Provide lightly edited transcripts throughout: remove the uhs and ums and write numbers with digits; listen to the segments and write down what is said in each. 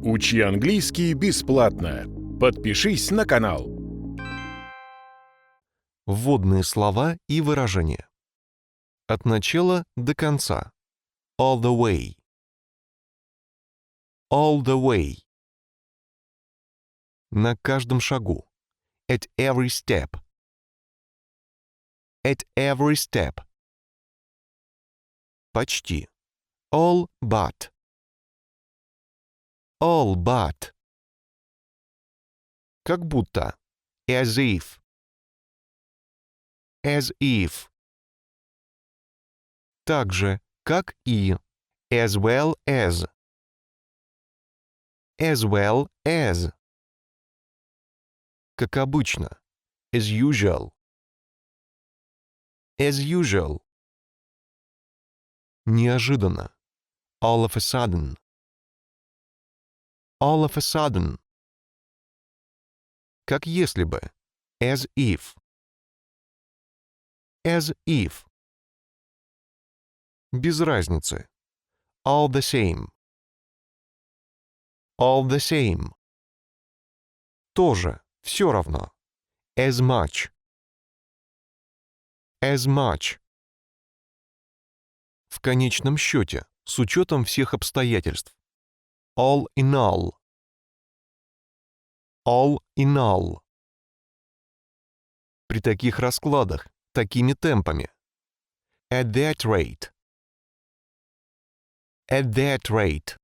Учи английский бесплатно. Подпишись на канал. Вводные слова и выражения. От начала до конца. All the way. All the way. На каждом шагу. At every step. At every step. Почти. All but. All but. Как будто. As if. As if. Так же, как и. As well as. As well as. Как обычно. As usual. As usual. Неожиданно. All of a sudden. All of a sudden. Как если бы. As if. As if. Без разницы. All the same. All the same. Тоже, все равно. As much. As much. В конечном счете, с учетом всех обстоятельств. All in all. All in all. При таких раскладах, такими темпами. At that rate. At that rate.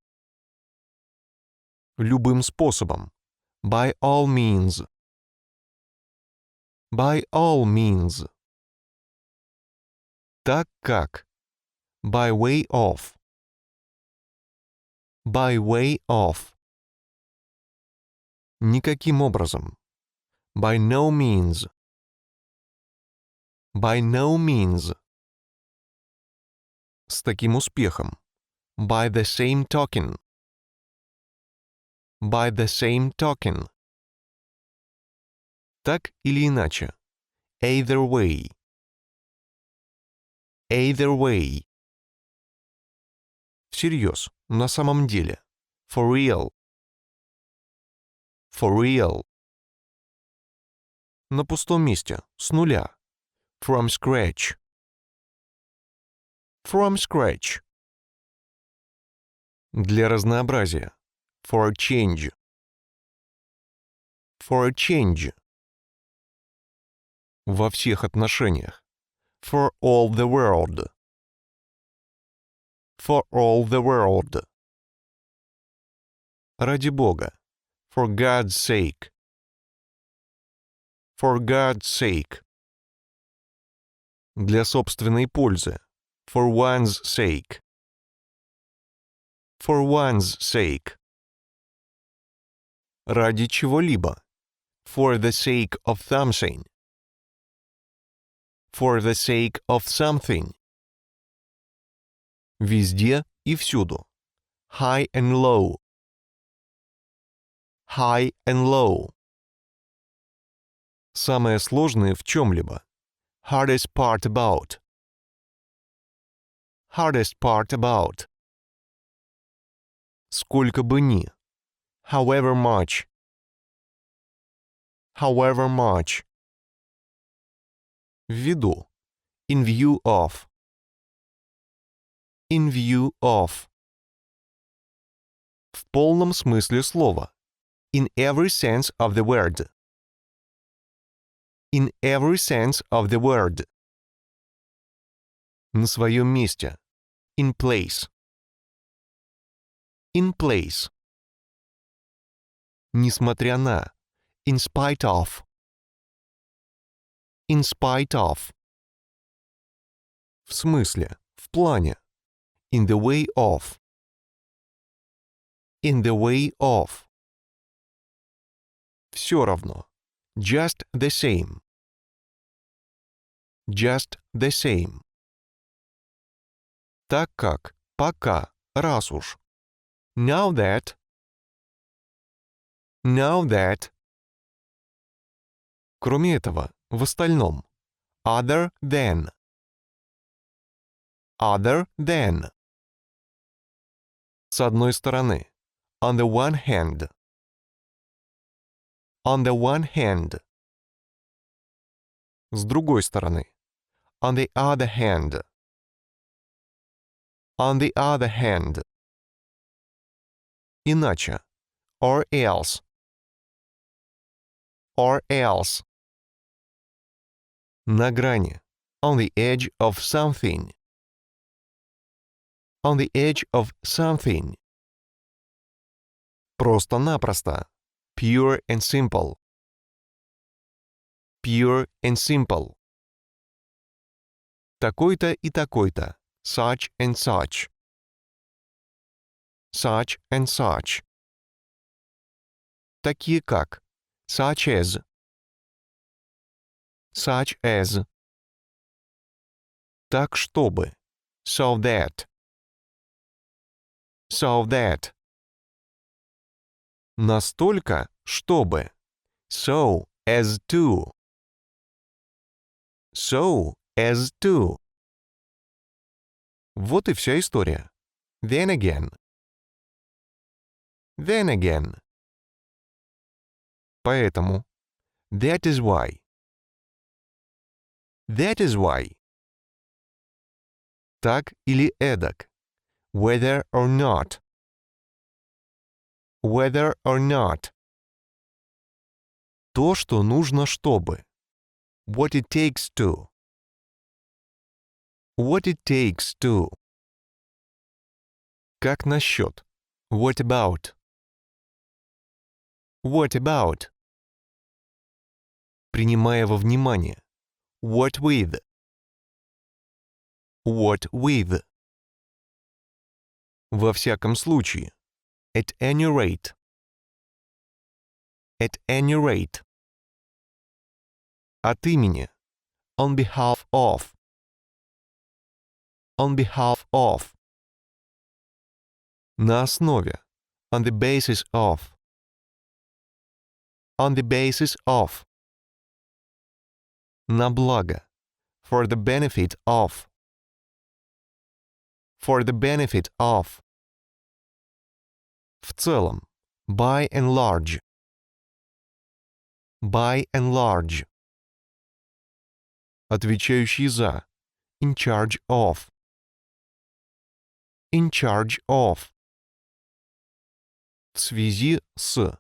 Любым способом. By all means. By all means. Так как. By way of. By way of. Никаким образом. By no means. By no means. С таким успехом. By the same token. By the same token. Так или иначе. Either way. Either way. Всерьез, на самом деле. For real. For real. На пустом месте, с нуля. From scratch. From scratch. Для разнообразия. For a change. For a change. Во всех отношениях. For all the world. For all the world. Ради Бога. For God's sake. For God's sake. Для собственной пользы. For one's sake. For one's sake. Ради чего-либо. For the sake of something. For the sake of something. Везде и всюду. High and low. High and low. Самое сложное в чем-либо. Hardest part about. Hardest part about. Сколько бы ни. However much. However much. В виду. In view of. In view of. В полном смысле слова. In every sense of the word. In every sense of the word. На своем месте. In place. In place. Несмотря на. In spite of. In spite of. В смысле, в плане. In the way of. In the way of. Все равно. Just the same. Just the same. Так как, пока, раз уж. Now that. Now that. Кроме этого, в остальном. Other than. Other than. С одной стороны. On the one hand. On the one hand. С другой стороны. On the other hand. On the other hand. Иначе. Or else. Or else. На грани. On the edge of something. On the edge of something. Просто-напросто. Pure and simple. Pure and simple. Такой-то и такой-то. Such and such. Such and such. Такие как. Such as. Such as. Так чтобы. So that. So that. Настолько, чтобы. So as to. So as to. Вот и вся история. Then again. Then again. Поэтому. That is why. That is why. Так или эдак. Whether or not. Whether or not. То, что нужно, чтобы. What it takes to. What it takes to. Как насчет. What about. What about. Принимая во внимание. What with. What with. Во всяком случае. At any rate. At any rate. От имени. On behalf of. On behalf of. На основе. On the basis of. On the basis of. На благо. For the benefit of. For the benefit of. В целом. By and large. By and large. Отвечающий за. In charge of. In charge of. В связи с.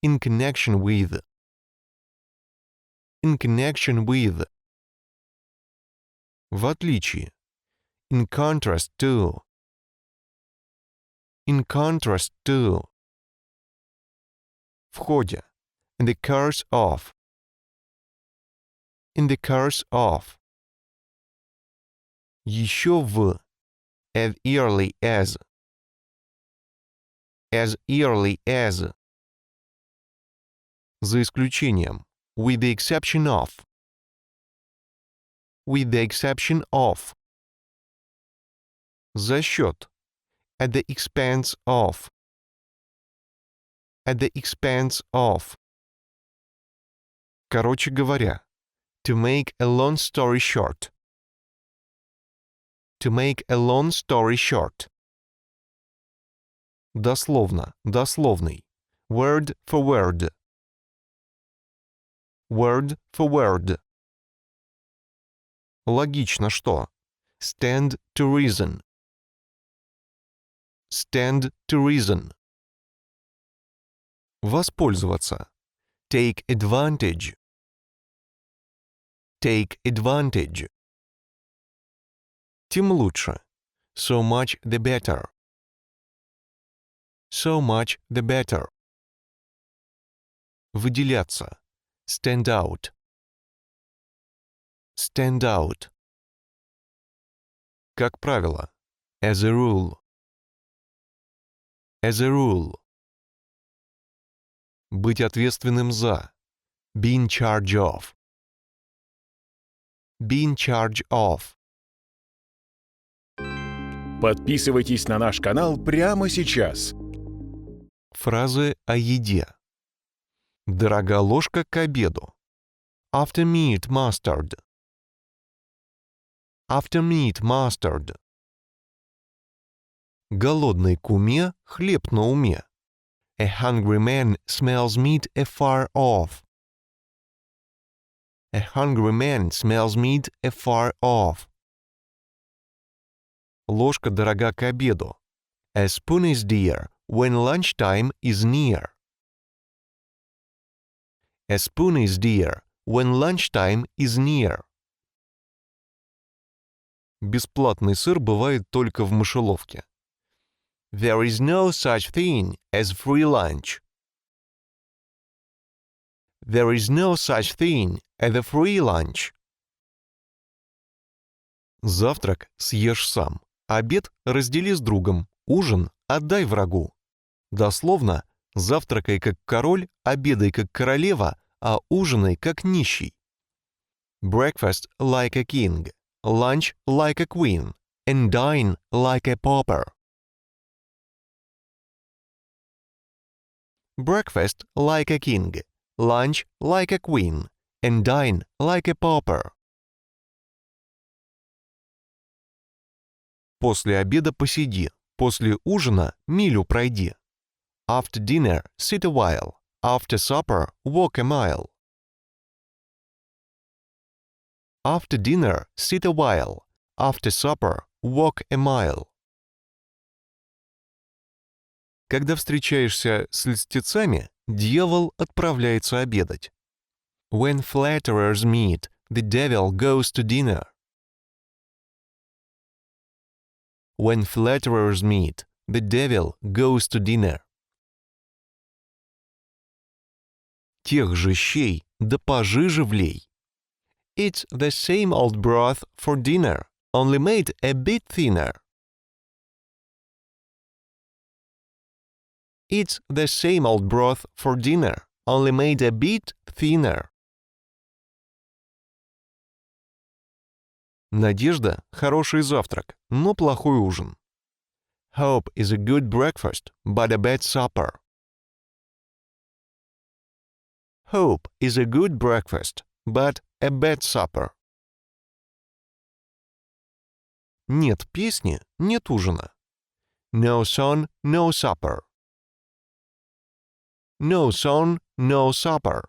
In connection with. In connection with. В отличие. In contrast to. In contrast to. В ходе. In the course of. In the course of. Еще в. As early as. As early as. За исключением. With the exception of. With the exception of. За счет. At the expense of. At the expense of. Короче говоря. To make a long story short. To make a long story short. Дословно, дословный. Word for word. Word for word. Логично, что. Stand to reason. Stand to reason. Воспользоваться. Take advantage. Take advantage. Тем лучше. So much the better. So much the better. Выделяться. Stand out. Stand out. Как правило. As a rule. As a rule. Быть ответственным за. Be in charge of. Be in charge of. Подписывайтесь на наш канал прямо сейчас. Фразы о еде. Дорога ложка к обеду. After meat mustard. After meat mustard. Голодной куме хлеб на уме. A hungry man smells meat afar off. A hungry man smells meat afar off. Ложка дорога к обеду. A spoon is dear when lunchtime is near. A spoon is dear when lunchtime is near. Бесплатный сыр бывает только в мышеловке. There is no such thing as free lunch. There is no such thing as a free lunch. Завтрак съешь сам, обед раздели с другом, ужин отдай врагу. Дословно, завтракай как король, обедай как королева, а ужинай как нищий. Breakfast like a king, lunch like a queen, and dine like a pauper. Breakfast like a king, lunch like a queen, and dine like a pauper. После обеда посиди, после ужина милю пройди. After dinner, sit a while. After supper, walk a mile. After dinner, sit a while. After supper, walk a mile. Когда встречаешься с льстецами, дьявол отправляется обедать. When flatterers meet, the devil goes to dinner. When flatterers meet, the devil goes to dinner. Тех же щей, да пожиже влей. It's the same old broth for dinner, only made a bit thinner. It's the same old broth for dinner, only made a bit thinner. Надежда – хороший завтрак, но плохой ужин. Hope is a good breakfast, but a bad supper. Hope is a good breakfast, but a bad supper. Нет песни, нет ужина. No song, no supper. No song, no supper.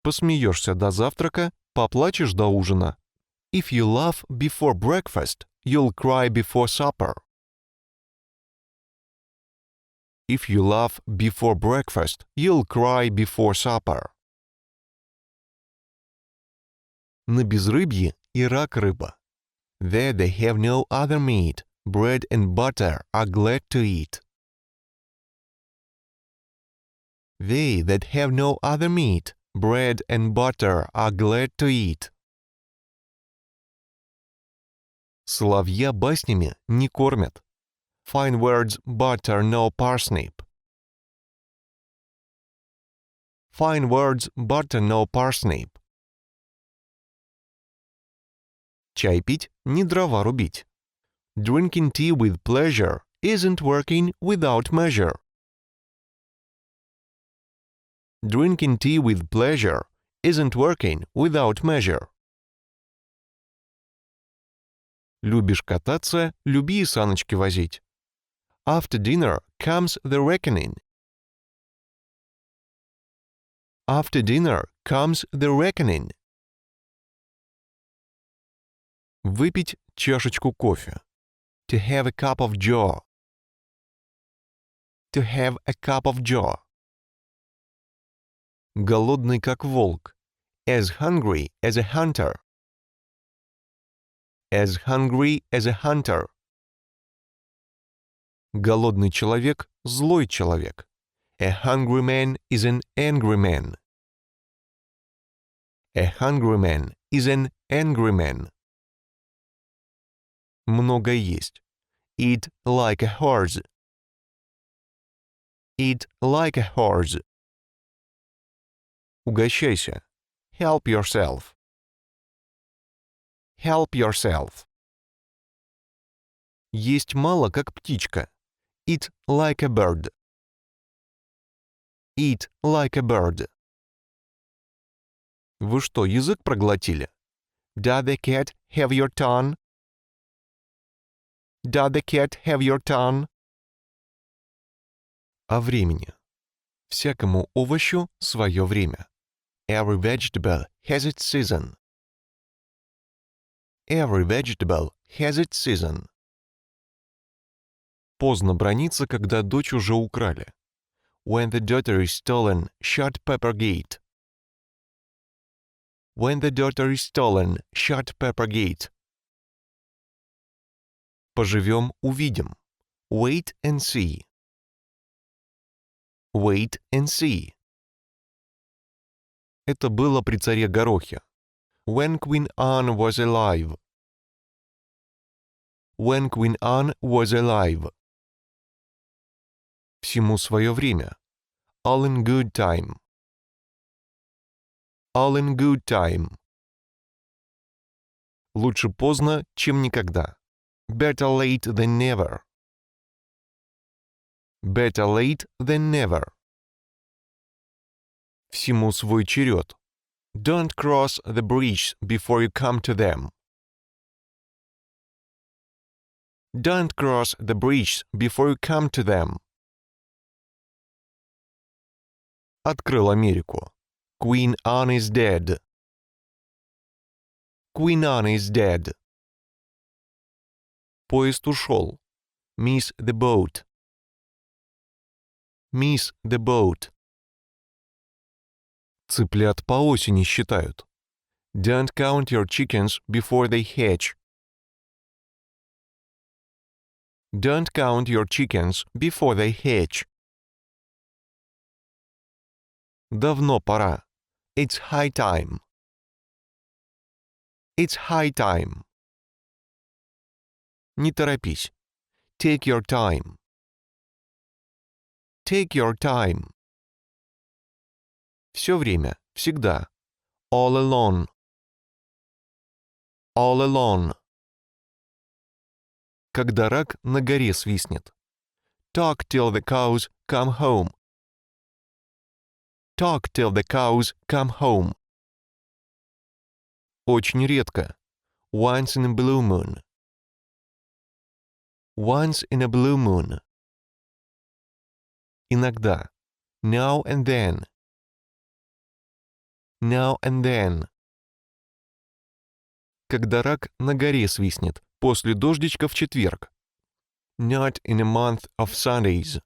Посмеешься до завтрака, поплачешь до ужина. If you laugh before breakfast, you'll cry before supper. If you laugh before breakfast, you'll cry before supper. На безрыбье и рак рыба. There they have no other meat. Bread and butter are glad to eat. They that have no other meat, bread and butter are glad to eat. Соловья баснями не кормят. Fine words butter no parsnip. Fine words butter no parsnip. Чай пить, не дрова рубить. Drinking tea with pleasure isn't working without measure. Drinking tea with pleasure isn't working without measure. Любишь кататься, люби и саночки возить. After dinner comes the reckoning. After dinner comes the reckoning. Выпить чашечку кофе. To have a cup of joe. To have a cup of joe. Голодный как волк. As hungry as a hunter. As hungry as a hunter. Голодный человек – злой человек. A hungry man is an angry man. A hungry man is an angry man. Много есть. Eat like a horse. Eat like a horse. Угощайся. Help yourself. Help yourself. Есть мало, как птичка. Eat like a bird. Eat like a bird. Вы что, язык проглотили? Does the cat have your tongue? Does the cat have your tongue? о времени. Всякому овощу свое время. Every vegetable has its season. Every vegetable has its season. Поздно браниться, когда дочь уже украли. When the daughter is stolen, shut Pepper Gate. When the daughter is stolen, shut Pepper Gate. Поживем, увидим. Wait and see. Wait and see. Это было при царе Горохе. When Queen Anne was alive. When Queen Anne was alive. Всему свое время. All in good time. All in good time. Лучше поздно, чем никогда. Better late than never. Better late than never. Всему свой черед. Don't cross the bridge before you come to them. Don't cross the bridge before you come to them. Открыл Америку. Queen Anne is dead. Queen Anne is dead. Поезд ушел. Miss the boat. Miss the boat. Цыплят по осени считают. Don't count your chickens before they hatch. Don't count your chickens before they hatch. Давно пора. It's high time. It's high time. Не торопись. Take your time. Take your time. Все время, всегда. All alone. All alone. Когда рак на горе свистнет. Talk till the cows come home. Talk till the cows come home. Очень редко. Once in a blue moon. Once in a blue moon. Иногда. Now and then. Now and then. Когда рак на горе свистнет, после дождичка в четверг. Not in a month of Sundays.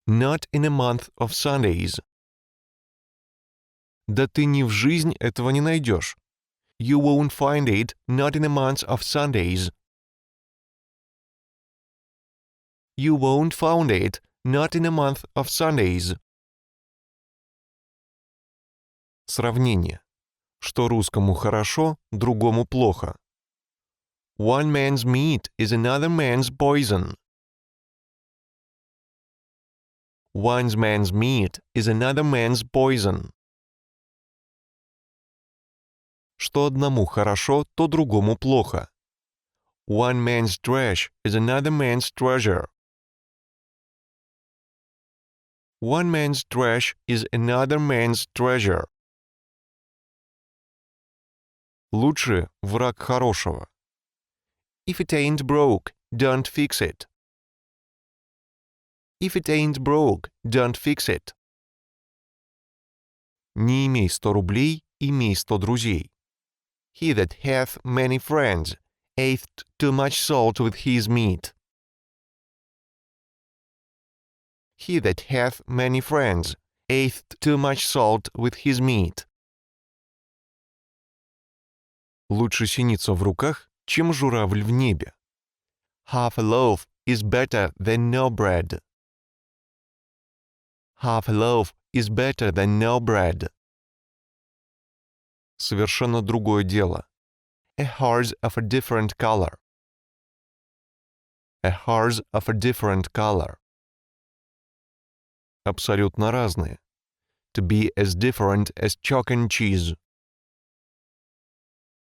Not in a month of Sundays. Да ты ни в жизнь этого не найдешь. You won't find it not in a month of Sundays. You won't find it not in a month of Sundays. Сравнение. Что русскому хорошо, другому плохо. One man's meat is another man's poison. One man's meat is another man's poison. Что одному хорошо, то другому плохо. One man's trash is another man's treasure. One man's trash is another man's treasure. Лучше враг хорошего. If it ain't broke, don't fix it. If it ain't broke, don't fix it. Не имей 100 рублей, имей 100 друзей. He that hath many friends hath too much salt with his meat. He that hath many friends hath too much salt with his meat. Лучше синица в руках, чем журавль в небе. Half a loaf is better than no bread. Half a loaf is better than no bread. Совершенно другое дело. A horse of a different color. A horse of a different color. Абсолютно разные. To be as different as chalk and cheese.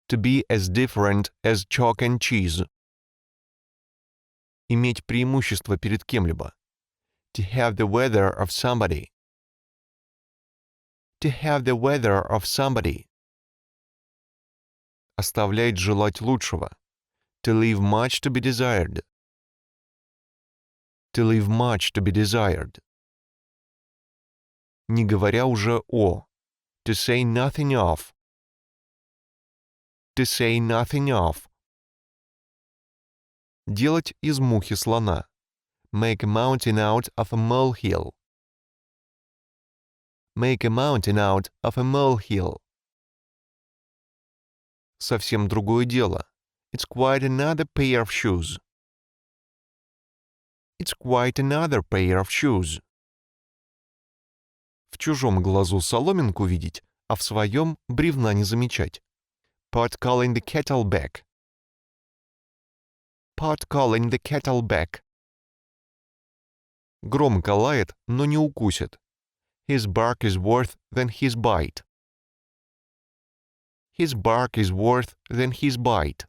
To be as different as chalk and cheese. Иметь преимущество перед кем-либо. To have the weather of somebody. To have the weather of somebody. Оставляет желать лучшего. To leave much to be desired. To leave much to be desired. Не говоря уже о. To say nothing of. To say nothing of. Делать из мухи слона. Make a mountain out of a molehill. Make a mountain out of a molehill. Совсем другое дело. It's quite another pair of shoes. It's quite another pair of shoes. В чужом глазу соломинку видеть, а в своем бревна не замечать. Pot calling the kettle black. Pot calling the kettle black. Громко лает, но не укусит. His bark is worse than his bite. His bark is worse than his bite.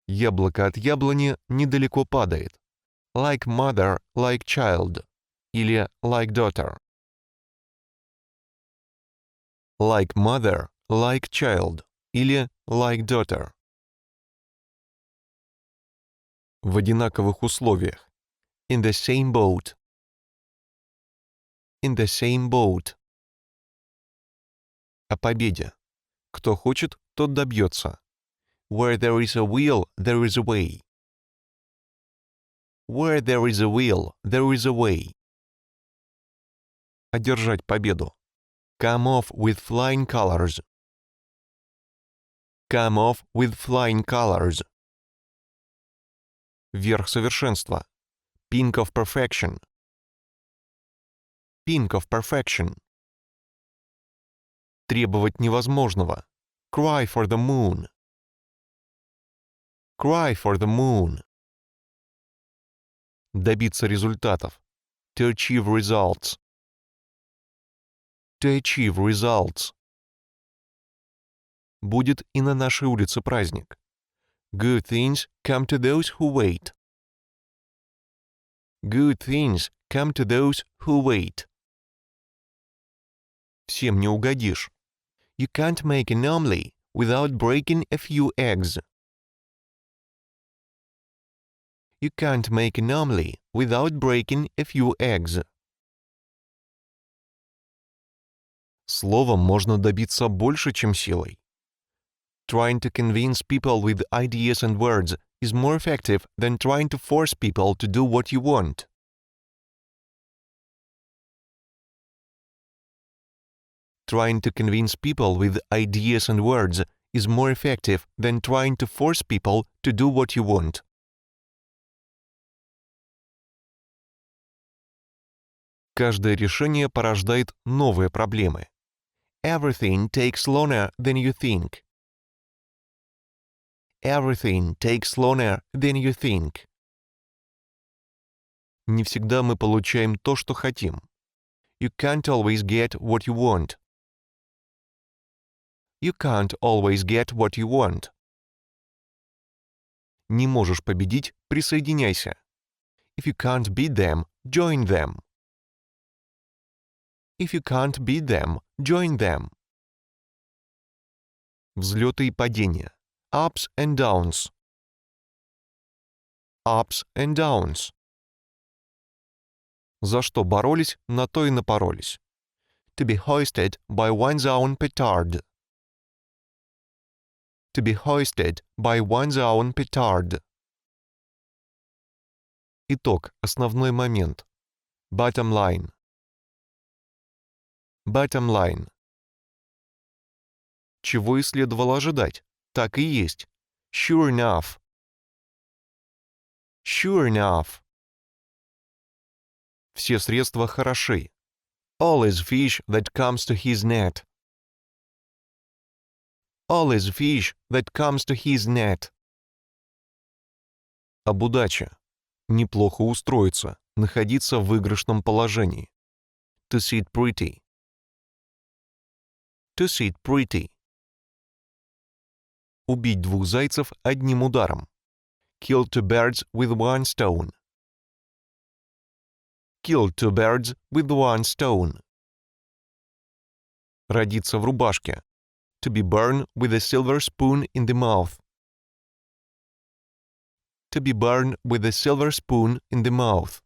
Яблоко от яблони недалеко падает. Like mother, like child. Или like daughter. Like mother, like child. Или like daughter. В одинаковых условиях. In the same boat. In the same boat. О победе. Кто хочет, тот добьется. Where there is a will, there is a way. Where there is a will, there is a way. Одержать победу. Come off with flying colors. Come off with flying colors. Верх совершенства. Peak of perfection. Peak of perfection. Требовать невозможного. Cry for the moon. Cry for the moon. Добиться результатов. To achieve results. To achieve results. Будет и на нашей улице праздник. Good things come to those who wait. Good things come to those who wait. Всем не угодишь. You can't make an omelet without breaking a few eggs. You can't make an omelet without breaking a few eggs. Словом можно добиться больше, чем силой. Trying to convince people with ideas and words is more effective than trying to force people to do what you want. Trying to convince people with ideas and words is more effective than trying to force people to do what you want. Каждое решение порождает новые проблемы. Everything takes longer than you think. Everything takes longer than you think. Не всегда мы получаем то, что хотим. You can't always get what you want. You can't always get what you want. Не можешь победить — присоединяйся. If you can't beat them, join them. If you can't beat them, join them. Взлеты и падения. Ups and downs. Ups and downs. За что боролись, на то и напоролись. To be hoisted by one's own petard. To be hoisted by one's own petard. Итог, основной момент. Bottom line. Bottom line. Чего и следовало ожидать? Так и есть. Sure enough. Sure enough. Все средства хороши. All is fish that comes to his net. All is fish that comes to his net. Об удаче. Неплохо устроиться, находиться в выигрышном положении. To sit pretty. To sit pretty. Убить двух зайцев одним ударом. Kill two birds with one stone. Kill two birds with one stone. Родиться в рубашке. To be born with a silver spoon in the mouth. to be burned with a silver spoon in the mouth.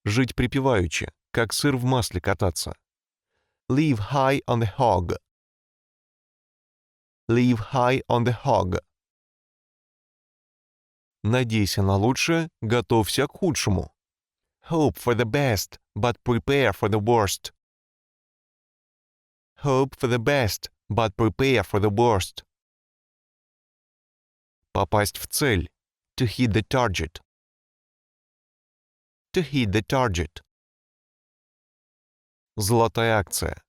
Жить припеваючи, как сыр в масле кататься. Live high on the hog. Live high on the hog. Надейся на лучшее, готовься к худшему. Hope for the best, but prepare for the worst. Hope for the best, but prepare for the worst. Попасть в цель. To hit the target. To hit the target. Золотая акция.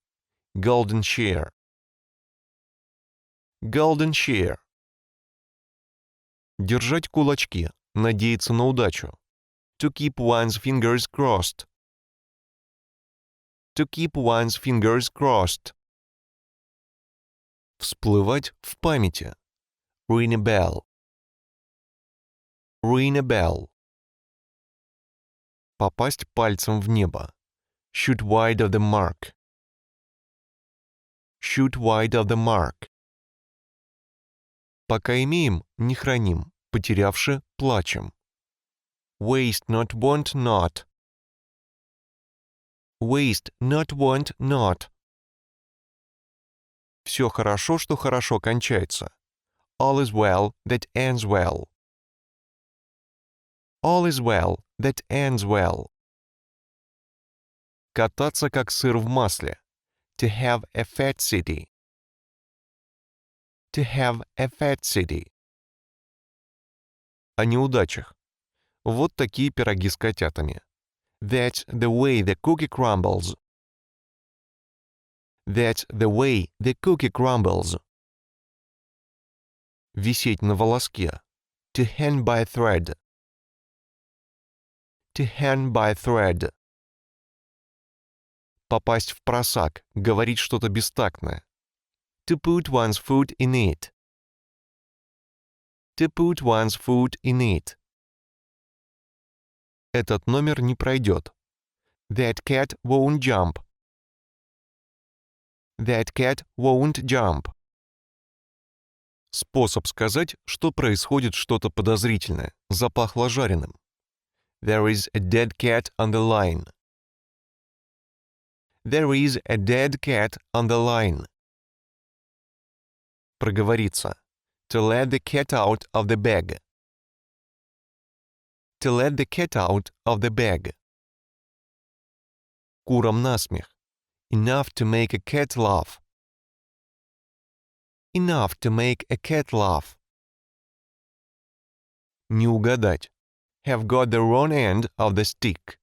Golden share. Golden share. Держать кулачки. Надеяться на удачу. To keep one's fingers crossed. To keep one's fingers crossed. Всплывать в памяти. Ring a bell. Ring a bell. Попасть пальцем в небо. Shoot wide of the mark. Shoot wide of the mark. Пока имеем, не храним. Потерявши, плачем. Waste not, want not. Waste not, want not. Все хорошо, что хорошо кончается. All is well that ends well. All is well that ends well. Кататься как сыр в масле. To have a fat city. To have a fat city. О неудачах. Вот такие пироги с котятами. That's the way the cookie crumbles. That's the way the cookie crumbles. Висеть на волоске. To hang by a thread. To hang by a thread. Попасть в просак, говорить что-то бестактное. To put one's foot in it. To put one's foot in it. Этот номер не пройдет. That cat won't jump. That cat won't jump. Способ сказать, что происходит что-то подозрительное, запахло жареным. There is a dead cat on the line. There is a dead cat on the line. Проговориться. To let the cat out of the bag. To let the cat out of the bag. Курам насмех. Enough to make a cat laugh. Enough to make a cat laugh. Не угадать. Have got the wrong end of the stick.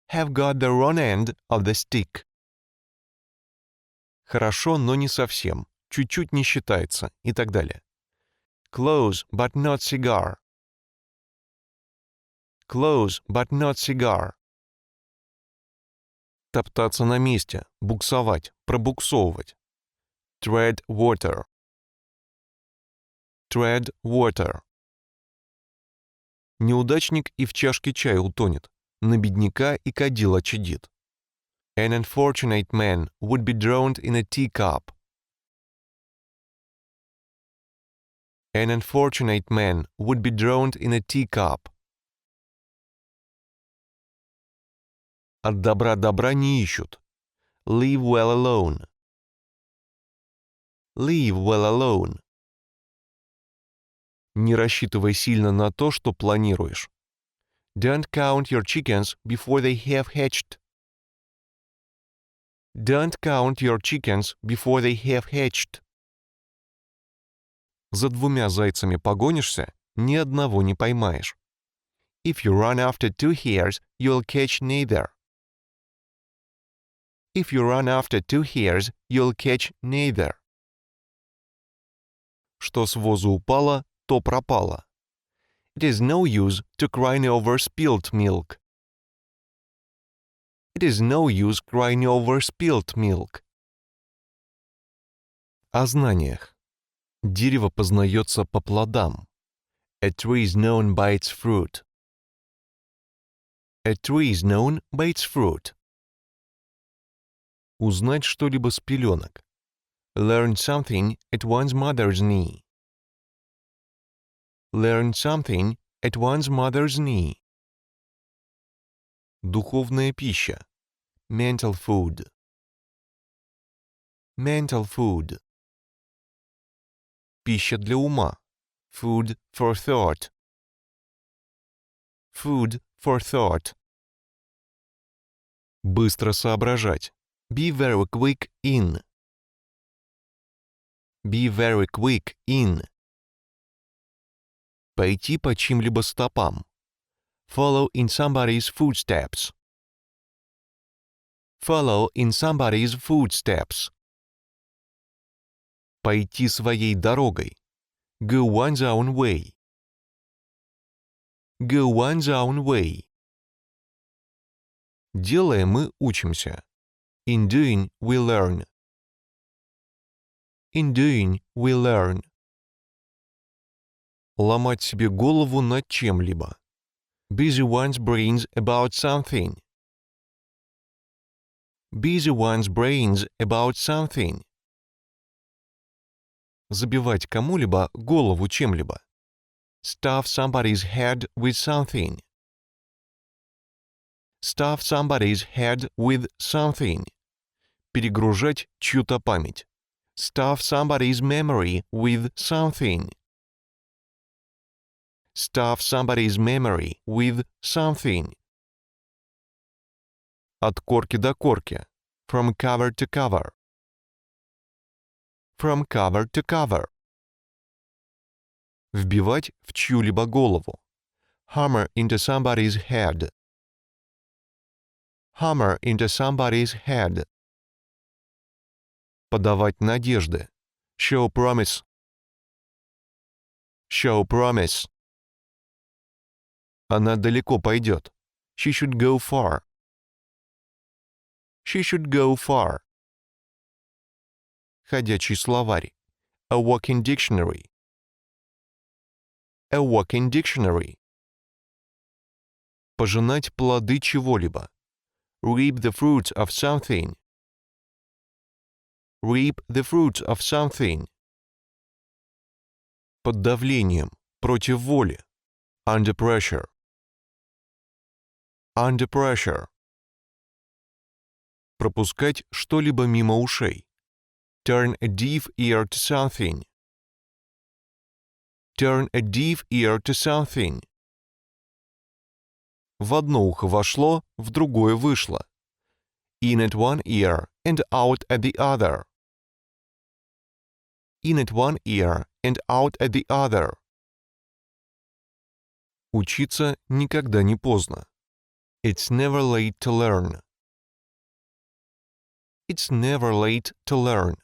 Have got the wrong end of the stick. Хорошо, но не совсем. Чуть-чуть не считается и так далее. Close, but not cigar. Close, but not cigar. Топтаться на месте, буксовать, пробуксовывать. Tread water. Tread water. Неудачник и в чашке чая утонет, на бедняка и кадила чадит. An unfortunate man would be drowned in a teacup. An unfortunate man would be drowned in a teacup. От добра добра не ищут. Leave well alone. Leave well alone. Не рассчитывай сильно на то, что планируешь. Don't count your chickens before they have hatched. Don't count your chickens before they have hatched. За двумя зайцами погонишься, ни одного не поймаешь. If you run after two hares, you'll catch neither. If you run after two hares, you'll catch neither. Что с возу упало, то пропало. It is no use to cry over spilled milk. It is no use crying over spilled milk. О знаниях. Дерево познается по плодам. A tree is known by its fruit. A tree is known by its fruit. Узнать что-либо с пеленок. Learn something at one's mother's knee. Learn something at one's mother's knee. Духовная пища. Mental food. Mental food. Пища для ума. Food for thought. Food for thought. Быстро соображать. Be very quick in. Be very quick in. Пойти по чьим-либо стопам. Follow in somebody's footsteps. Follow in somebody's footsteps. Пойти своей дорогой. Go one's own way. Go one's own way. Делая, мы учимся. In doing, we learn. In doing, we learn. Ломать себе голову над чем-либо. Busy one's brains about something. Busy one's brains about something. Забивать кому-либо голову чем-либо. Stuff somebody's head with something. Stuff somebody's head with something. Перегружать чью-то память. Stuff somebody's memory with something. Stuff somebody's memory with something. От корки до корки. From cover to cover. From cover to cover. Вбивать в чью-либо голову. Hammer into somebody's head. Hammer into somebody's head. Подавать надежды. Show promise. Show promise. Она далеко пойдет. She should go far. She should go far. Ходячий словарь. A walking dictionary. A walking dictionary. Пожинать плоды чего-либо. Reap the fruits of something. Reap the fruits of something. Под давлением, против воли. Under pressure. Under pressure. Пропускать что-либо мимо ушей. Turn a deaf ear to something. Turn a deaf ear to something. В одно ухо вошло, в другое вышло. In at one ear and out at the other. In at one ear and out at the other. Учиться никогда не поздно. It's never late to learn. It's never late to learn.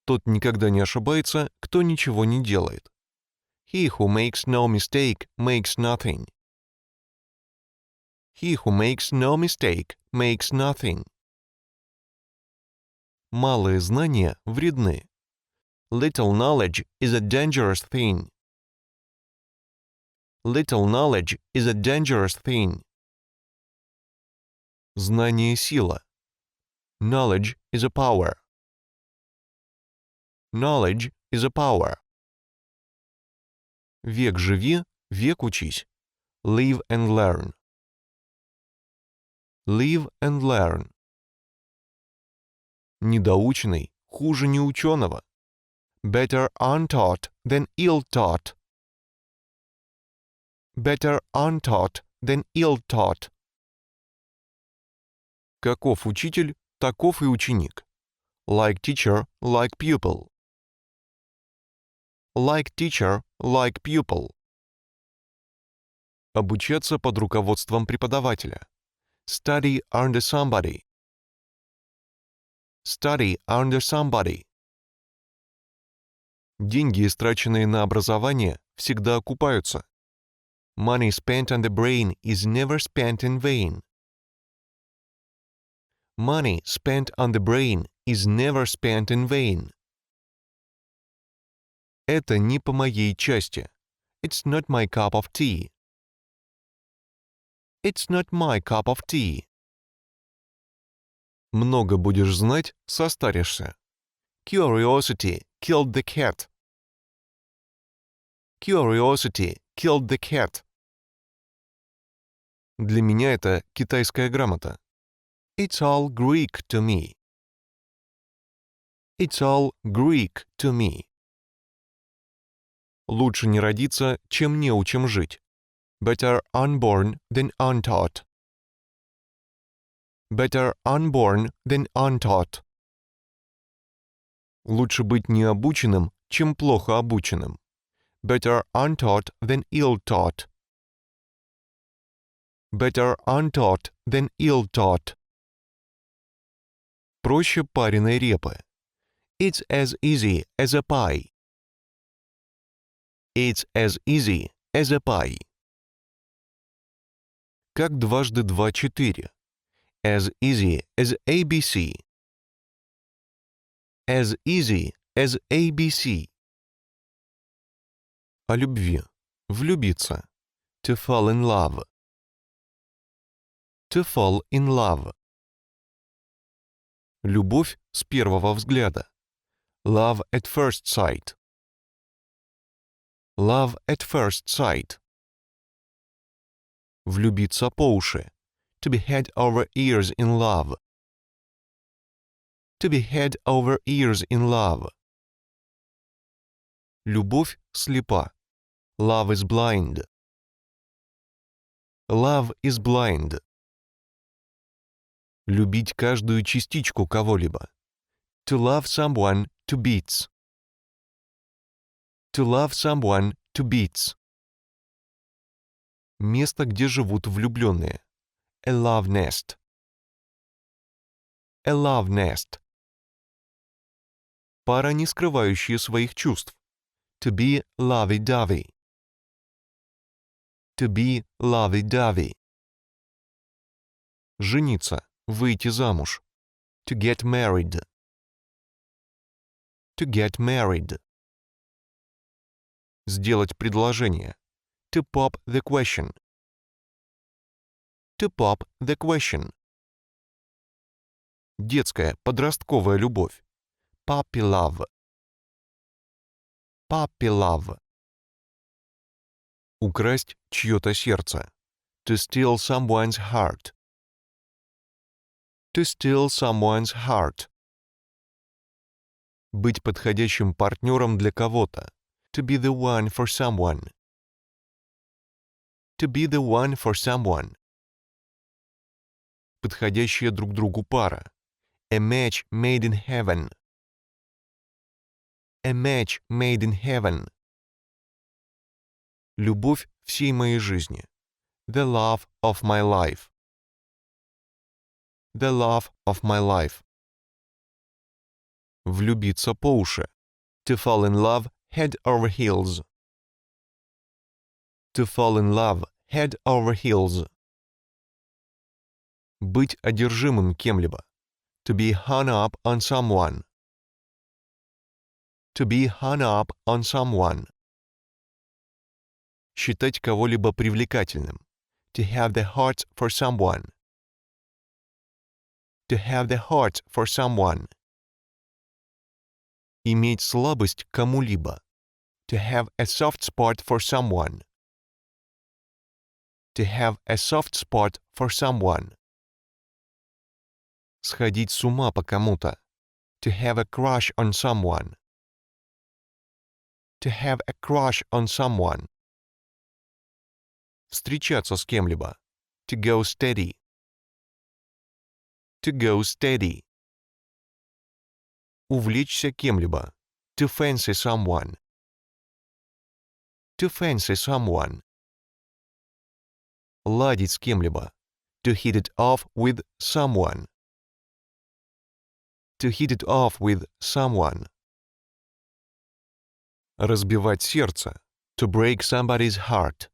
Тот никогда не ошибается, кто ничего не делает. He who makes no mistake makes nothing. He who makes no mistake makes nothing. Малые знания вредны. Little knowledge is a dangerous thing. Little knowledge is a dangerous thing. Знание — сила. Knowledge is a power. Knowledge is a power. Век живи, век учись. Live and learn. Live and learn. Недоученный хуже неученого. Better untaught than ill-taught. Better untaught than ill-taught. Каков учитель, таков и ученик. Like teacher, like pupil. Like teacher, like pupil. Обучаться под руководством преподавателя. Study under somebody. Study under somebody. Деньги, истраченные на образование, всегда окупаются. Money spent on the brain is never spent in vain. Money spent on the brain is never spent in vain. Это не по моей части. It's not my cup of tea. It's not my cup of tea. Много будешь знать, состаришься. Curiosity killed the cat. Curiosity killed the cat. Для меня это китайская грамота. It's all Greek to me. It's all Greek to me. Лучше не родиться, чем неучим жить. Better unborn than untaught. Better unborn than untaught. Лучше быть необученным, чем плохо обученным. Better untaught than ill-taught. Better untaught than ill-taught. Проще пареной репы. It's as easy as a pie. It's as easy as a pie. Как дважды два — 4. As easy as ABC. As easy as ABC. О любви. Влюбиться. To fall in love. To fall in love. Любовь с первого взгляда. Love at first sight. Love at first sight. Влюбиться по уши. To be head over ears in love. To be head over ears in love. Любовь слепа. Love is blind. Love is blind. Любить каждую частичку кого-либо. To love someone to bits. To love someone to bits. Место, где живут влюбленные. A love nest. A love nest. Пара, не скрывающая своих чувств. To be lovey-dovey. To be lovey-dovey. Жениться, выйти замуж. To get married. To get married. Сделать предложение. To pop the question. To pop the question. Детская, подростковая любовь. Puppy love. Puppy love. Украсть чье-то сердце. To steal someone's heart. To steal someone's heart. Быть подходящим партнером для кого-то. To be the one for someone. To be the one for someone. Подходящая друг другу пара. A match made in heaven. A match made in heaven. Любовь всей моей жизни. The love of my life. The love of my life. Влюбиться по уши. To fall in love head over heels. To fall in love head over heels. Быть одержимым кем-либо. To be hung up on someone. To be hung up on someone. Считать кого-либо привлекательным. To have the heart for someone. To have the heart for someone. Иметь слабость к кому-либо. To have a soft spot for someone. To have a soft spot for someone. Сходить с ума по кому-то. To have a crush on someone. To have a crush on someone. Встречаться с кем-либо. To go steady. To go steady. Увлечься кем-либо. To fancy someone. To fancy someone. Ладить с кем-либо. To hit it off with someone. To hit it off with someone. Разбивать сердце. To break somebody's heart.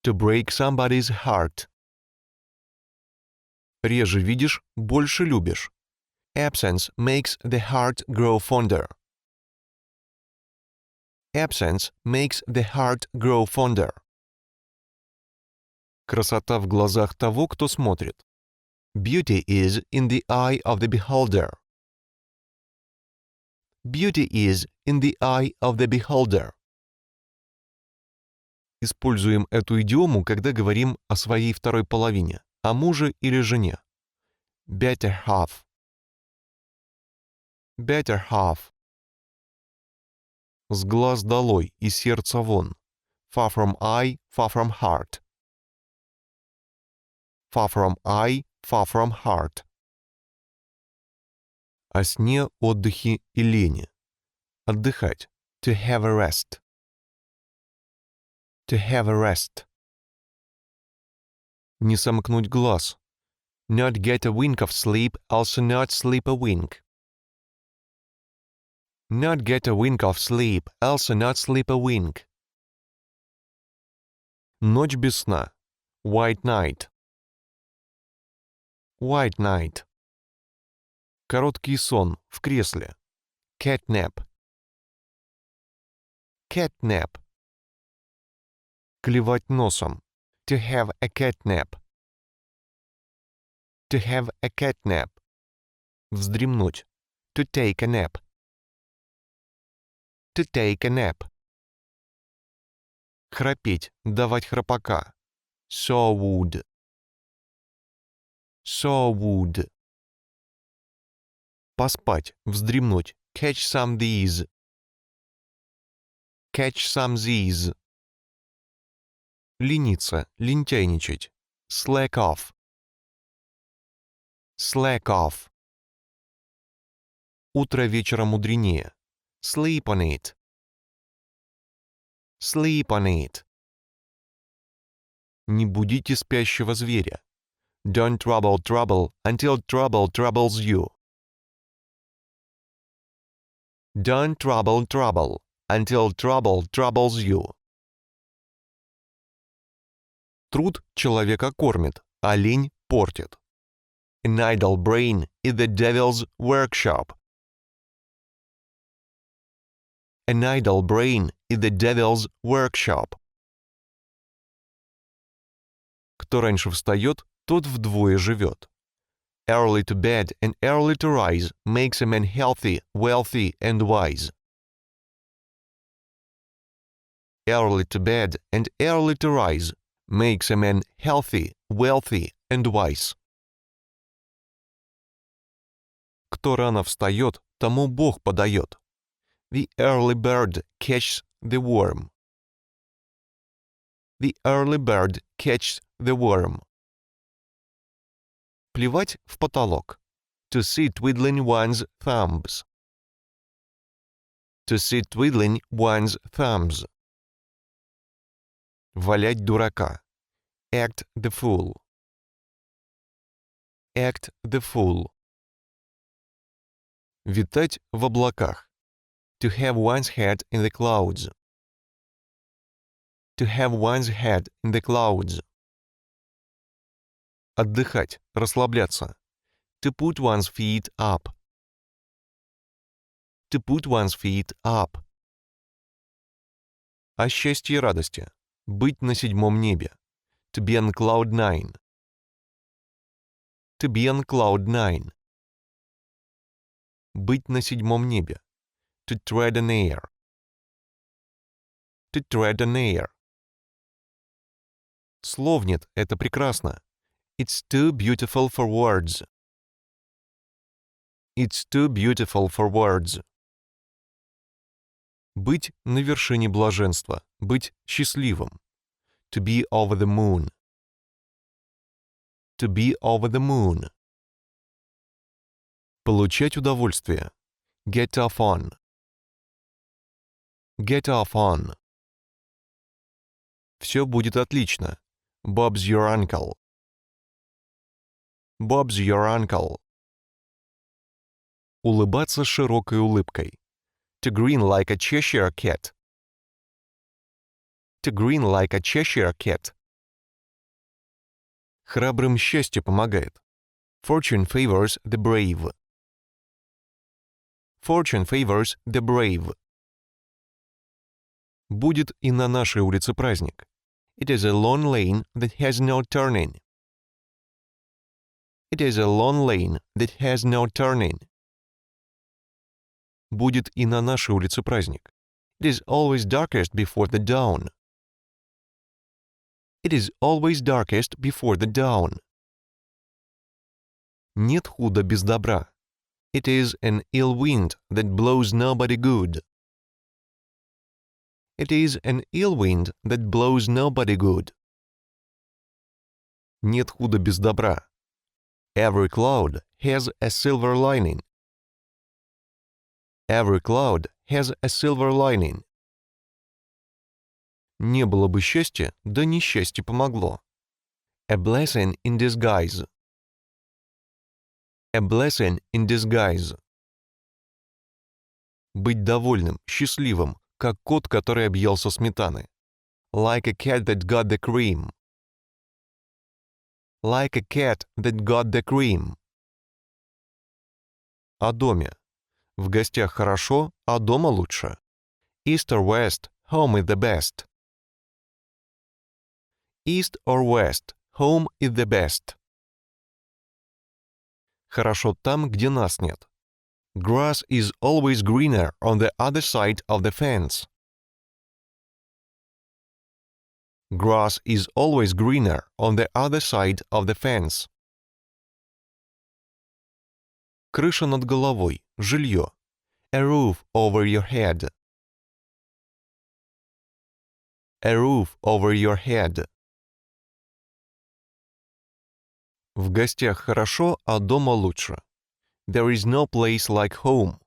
To break somebody's heart. Реже видишь, больше любишь. Absence makes the heart grow fonder. Absence makes the heart grow fonder. Красота в глазах того, кто смотрит. Beauty is in the eye of the beholder. Beauty is in the eye of the beholder. Используем эту идиому, когда говорим о своей второй половине, о муже или жене. Better half. Better half. С глаз долой и сердца вон. Far from eye, far from heart. Far from eye, far from heart. О сне, отдыхе и лени. Отдыхать. To have a rest. To have a rest. Не сомкнуть глаз. Not get a wink of sleep, also not sleep a wink. Not get a wink of sleep, also not sleep a wink. Ночь без сна. White night. White night. Короткий сон в кресле. Cat nap. Cat nap. Клевать носом. To have a cat nap. To have a cat nap. Вздремнуть. To take a nap. To take a nap. Храпеть, давать храпака. So would. So would. Поспать, вздремнуть. Catch some these. Catch some these. Лениться, лентяйничать. Slack off. Slack off. Утро вечера мудренее. Sleep on it. Sleep on it. Не будите спящего зверя. Don't trouble trouble until trouble troubles you. Don't trouble trouble until trouble troubles you. Труд человека кормит, а лень портит. An idle brain is the devil's workshop. An idle brain is the devil's workshop. Кто раньше встает, тот вдвое живет. Early to bed and early to rise makes a man healthy, wealthy and wise. Early to bed and early to rise makes a man healthy, wealthy and wise. Кто рано встает, тому Бог подает. The early bird catches the worm. The early bird catches the worm. Плевать в потолок. To sit twiddling one's thumbs. To sit twiddling one's thumbs. Валять дурака. Act the fool. Act the fool. Витать в облаках. To have one's head in the clouds. To have one's head in the clouds. Отдыхать, расслабляться. To put one's feet up. To put one's feet up. О счастье и радости. Быть на седьмом небе. To be on cloud nine. To be on cloud nine. Быть на седьмом небе. To tread on air. To tread on air. Слов нет, это прекрасно. It's too beautiful for words. It's too beautiful for words. Быть на вершине блаженства. Быть счастливым. To be over the moon. To be over the moon. Получать удовольствие. Get off on. Get off on. Все будет отлично. Bob's your uncle. Bob's your uncle. Улыбаться широкой улыбкой. To grin like a Cheshire cat. To grin like a Cheshire cat. Храбрым счастье помогает. Fortune favors the brave. Fortune favors the brave. Будет и на нашей улице праздник. It is a long lane that has no turning. It is a long lane that has no turning. будет и на нашей улице праздник. It is always darkest before the dawn. It is always darkest before the dawn. Нет худа без добра. It is an ill wind that blows nobody good. It is an ill wind that blows nobody good. Нет худа без добра. Every cloud has a silver lining. Every cloud has a silver lining. Не было бы счастья, да несчастье помогло. A blessing in disguise. A blessing in disguise. Быть довольным, счастливым, как кот, который объелся сметаны. Like a cat that got the cream. Like a cat that got the cream. О доме. В гостях хорошо, а дома лучше. East or west, home is the best. East or west, home is the best. Хорошо там, где нас нет. Grass is always greener on the other side of the fence. Grass is always greener on the other side of the fence. Крыша над головой, жилье. A roof over your head. A roof over your head. В гостях хорошо, а дома лучше. There is no place like home.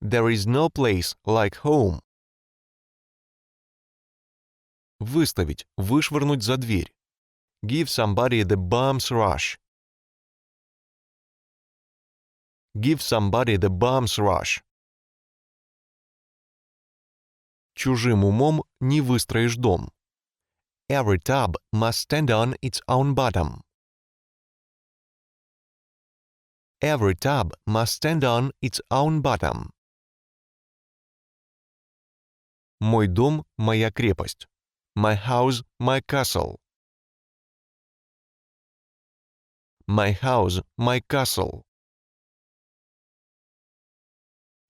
There is no place like home. Выставить, вышвырнуть за дверь. Give somebody the bum's rush. Give somebody the bum's rush. Чужим умом не выстроишь дом. Every tub must stand on its own bottom. Every tub must stand on its own bottom. Мой дом – моя крепость. My house, my castle. My house, my castle.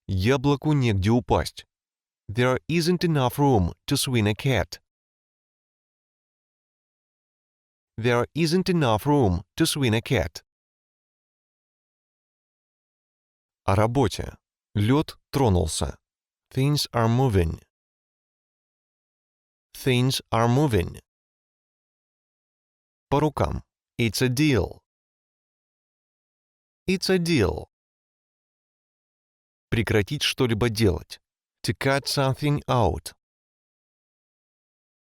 Яблоку негде упасть. There isn't enough room to swing a cat. There isn't enough room to swing a cat. О работе. Лед тронулся. Things are moving. Things are moving. По рукам. It's a deal. It's a deal. Прекратить что-либо делать. To cut something out.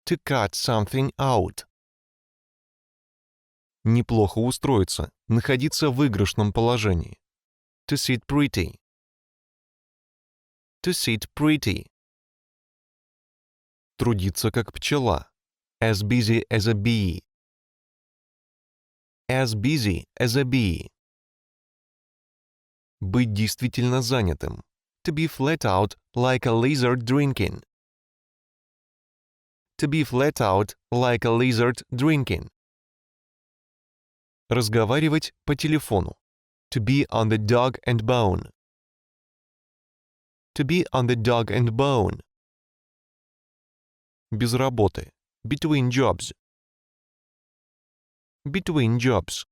To cut something out. Неплохо устроиться, находиться в выигрышном положении. To sit pretty. To sit pretty. Трудиться как пчела. As busy as a bee. As busy as a bee. Быть действительно занятым. To be flat out like a lizard drinking. To be flat out like a lizard drinking. Разговаривать по телефону. To be on the dog and bone. To be on the dog and bone. Без работы. Between jobs. Between jobs.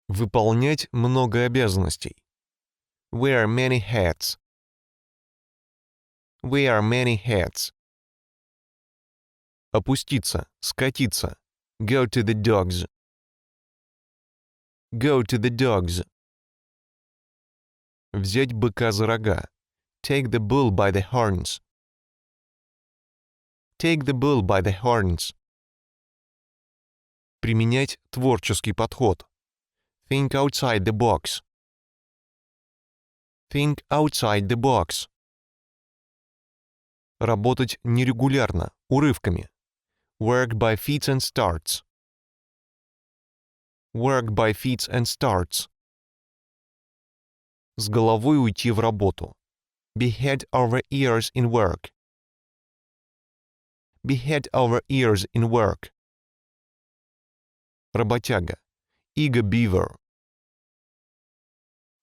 Выполнять много обязанностей. Wear many hats. Wear many hats. Опуститься, скатиться. Go to the dogs. Go to the dogs. Взять быка за рога. Take the bull by the horns. Take the bull by the horns. Применять творческий подход. Think outside the box. Think outside the box. Работать нерегулярно, урывками. Work by fits and starts. Work by fits and starts. С головой уйти в работу. Be head over ears in work. Be head over ears in work. Работяга. Eager beaver.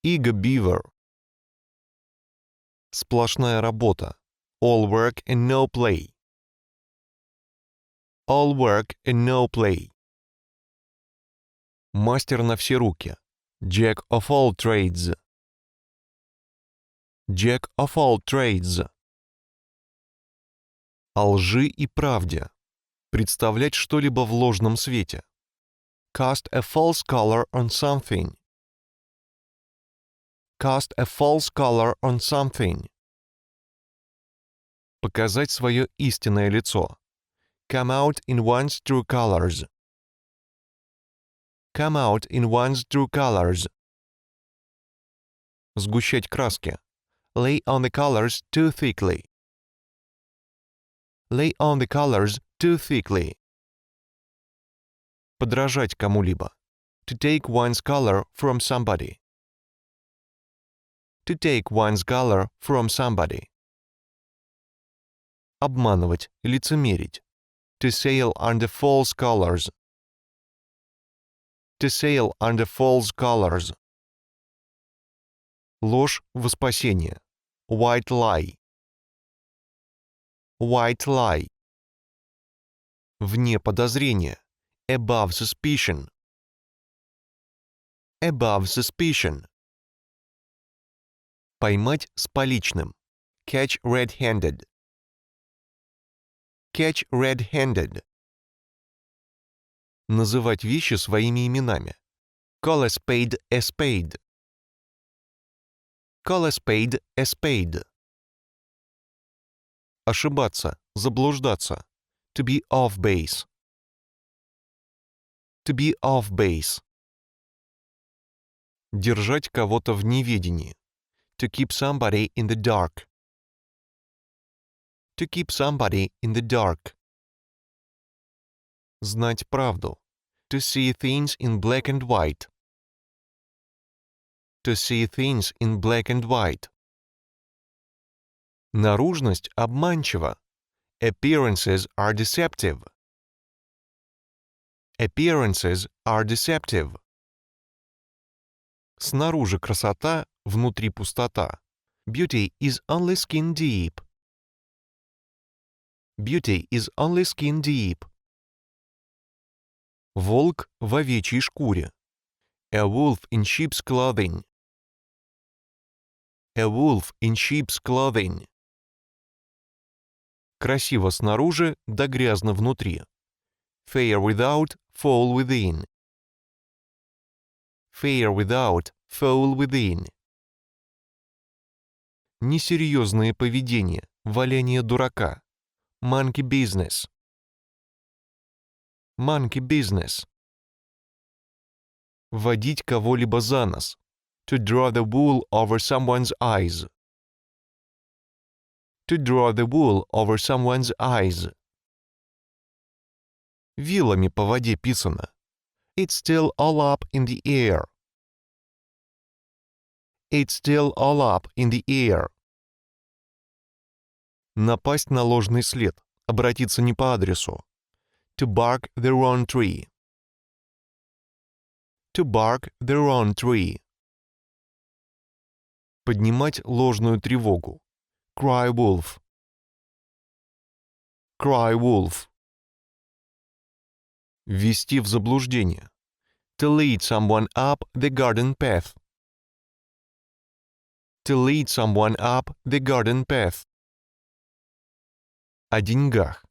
eager beaver. Сплошная работа. All work and no play. All work and no play. Мастер на все руки. Jack of all trades. Jack of all trades. О лжи и правде. Представлять что-либо в ложном свете. Cast a false color on something. Cast a false color on something. Показать свое истинное лицо. Come out in one's true colors. Come out in one's true colors. Сгущать краски. Lay on the colors too thickly. Lay on the colors too thickly. Подражать кому-либо. To take one's color from somebody. To take one's color from somebody. Обманывать, лицемерить. To sail under false colors. To sail under false colors. Ложь во спасение. White lie. White lie. Вне подозрения. Above suspicion. Above suspicion. Поймать с поличным. Catch red-handed. Catch red-handed. Называть вещи своими именами. Call a spade a spade. Call a spade a spade. Ошибаться, заблуждаться. To be off base. To be off base. Держать кого-то в неведении. To keep somebody in the dark. To keep somebody in the dark. Знать правду. To see things in black and white. To see things in black and white. Наружность обманчива. Appearances are deceptive. Appearances are deceptive. Снаружи красота, внутри пустота. Beauty is only skin deep. Beauty is only skin deep. Волк в овечьей шкуре. A wolf in sheep's clothing. A wolf in sheep's clothing. Красиво снаружи, да грязно внутри. Fair without, foul within. Fair without, foul within. Несерьезное поведение, валяние дурака. Monkey business. Monkey business. Водить кого-либо за нос. To draw the wool over someone's eyes. To draw the wool over someone's eyes. Вилами по воде писано. It's still all up in the air. It's still all up in the air. Напасть на ложный след. Обратиться не по адресу. To bark the wrong tree. To bark the wrong tree. Поднимать ложную тревогу. Cry wolf. Cry wolf. Ввести в заблуждение. To lead someone up the garden path. To lead someone up the garden path. О деньгах.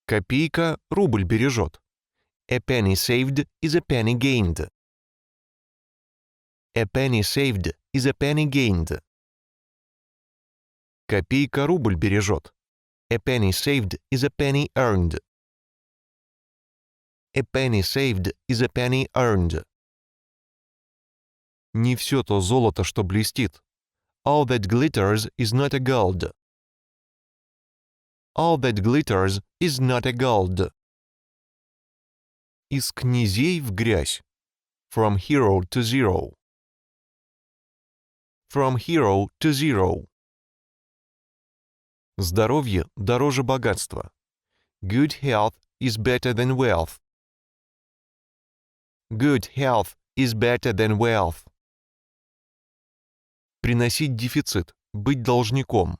Копейка рубль бережет. A penny saved is a penny gained. A penny saved is a penny gained. Копейка рубль бережет. A penny saved is a penny earned. A penny saved is a penny earned. Не все то золото, что блестит. All that glitters is not a gold. All that glitters is not a gold. Из князей в грязь. From hero to zero. From hero to zero. Здоровье дороже богатства. Good health is better than wealth. Good health is better than wealth. Приносить дефицит, быть должником.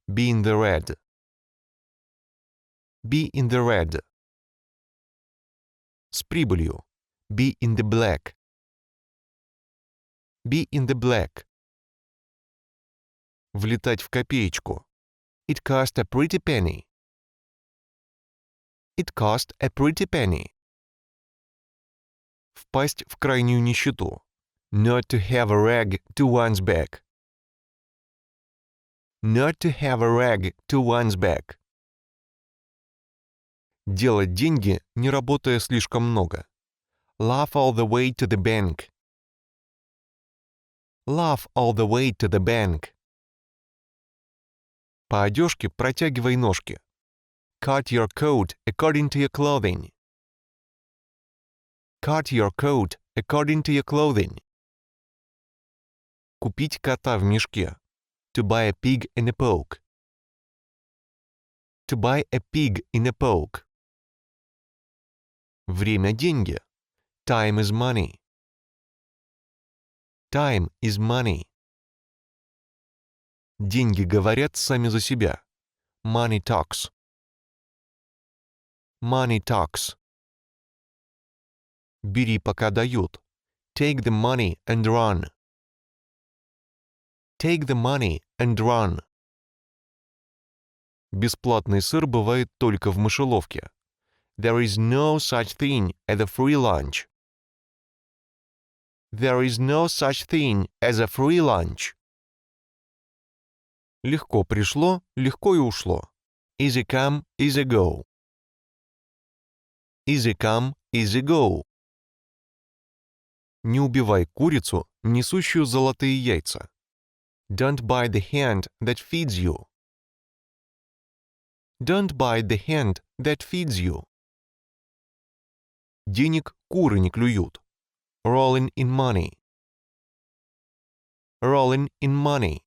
Be in the red. Be in the red. С прибылью. Be in the black. Be in the black. Влетать в копеечку. It cost a pretty penny. It cost a pretty penny. Впасть в крайнюю нищету. Not to have a rag to one's back. Not to have a rag to one's back. Делать деньги, не работая слишком много. Laugh all the way to the bank. Laugh all the way to the bank. По одежке протягивай ножки. Cut your coat according to your clothing. Cut your coat according to your clothing. Купить кота в мешке. To buy a pig in a poke. To buy a pig in a poke. Время – деньги. Time is money. Time is money. Деньги говорят сами за себя. Money talks. Money talks. Бери, пока дают. Take the money and run. Take the money and run. Бесплатный сыр бывает только в мышеловке. There is no such thing as a free lunch. There is no such thing as a free lunch. Легко пришло, легко и ушло. Easy come, easy go. Easy come, easy go. Не убивай курицу, несущую золотые яйца. Don't bite the hand that feeds you. Don't bite the hand that feeds you. Денег куры не клюют. Rolling in money. Rolling in money.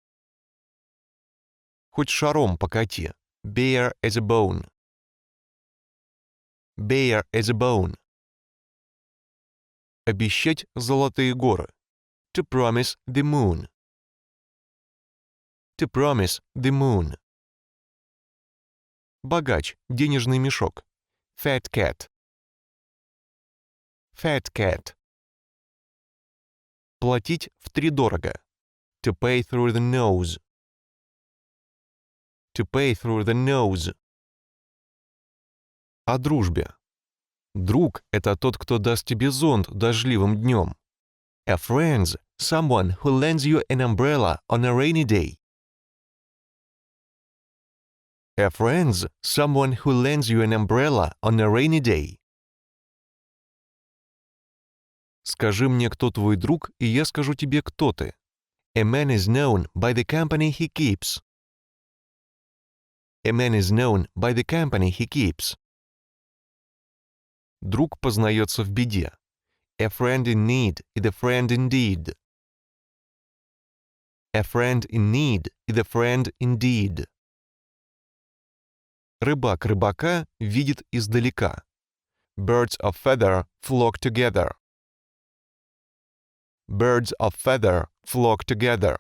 Хоть шаром покати. Bare as a bone. Bare as a bone. Обещать золотые горы. To promise the moon. To promise the moon. Богач, денежный мешок. Fat cat. Fat cat. Платить втридорого. To pay through the nose. To pay through the nose. О дружбе. Друг – это тот, кто даст тебе зонт дождливым днем. A friend's someone who lends you an umbrella on a rainy day. A friend's someone who lends you an umbrella on a rainy day. Скажи мне, кто твой друг, и я скажу тебе, кто ты. A man is known by the company he keeps. A man is known by the company he keeps. Друг познается в беде. A friend in need is a friend indeed. A friend in need is a friend indeed. Рыбак рыбака видит издалека. Birds of feather flock together. Birds of feather flock together.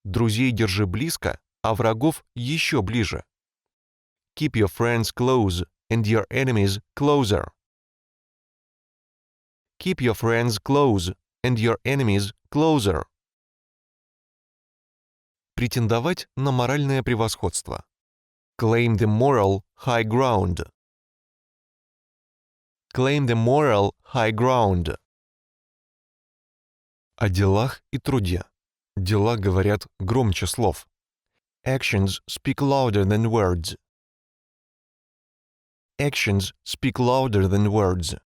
Друзей держи близко, а врагов еще ближе. Keep your friends close and your enemies closer. Keep your friends close and your enemies closer. Претендовать на моральное превосходство. Claim the moral high ground. Claim the moral high ground. О делах и труде. Дела говорят громче слов. Actions speak louder than words. Actions speak louder than words.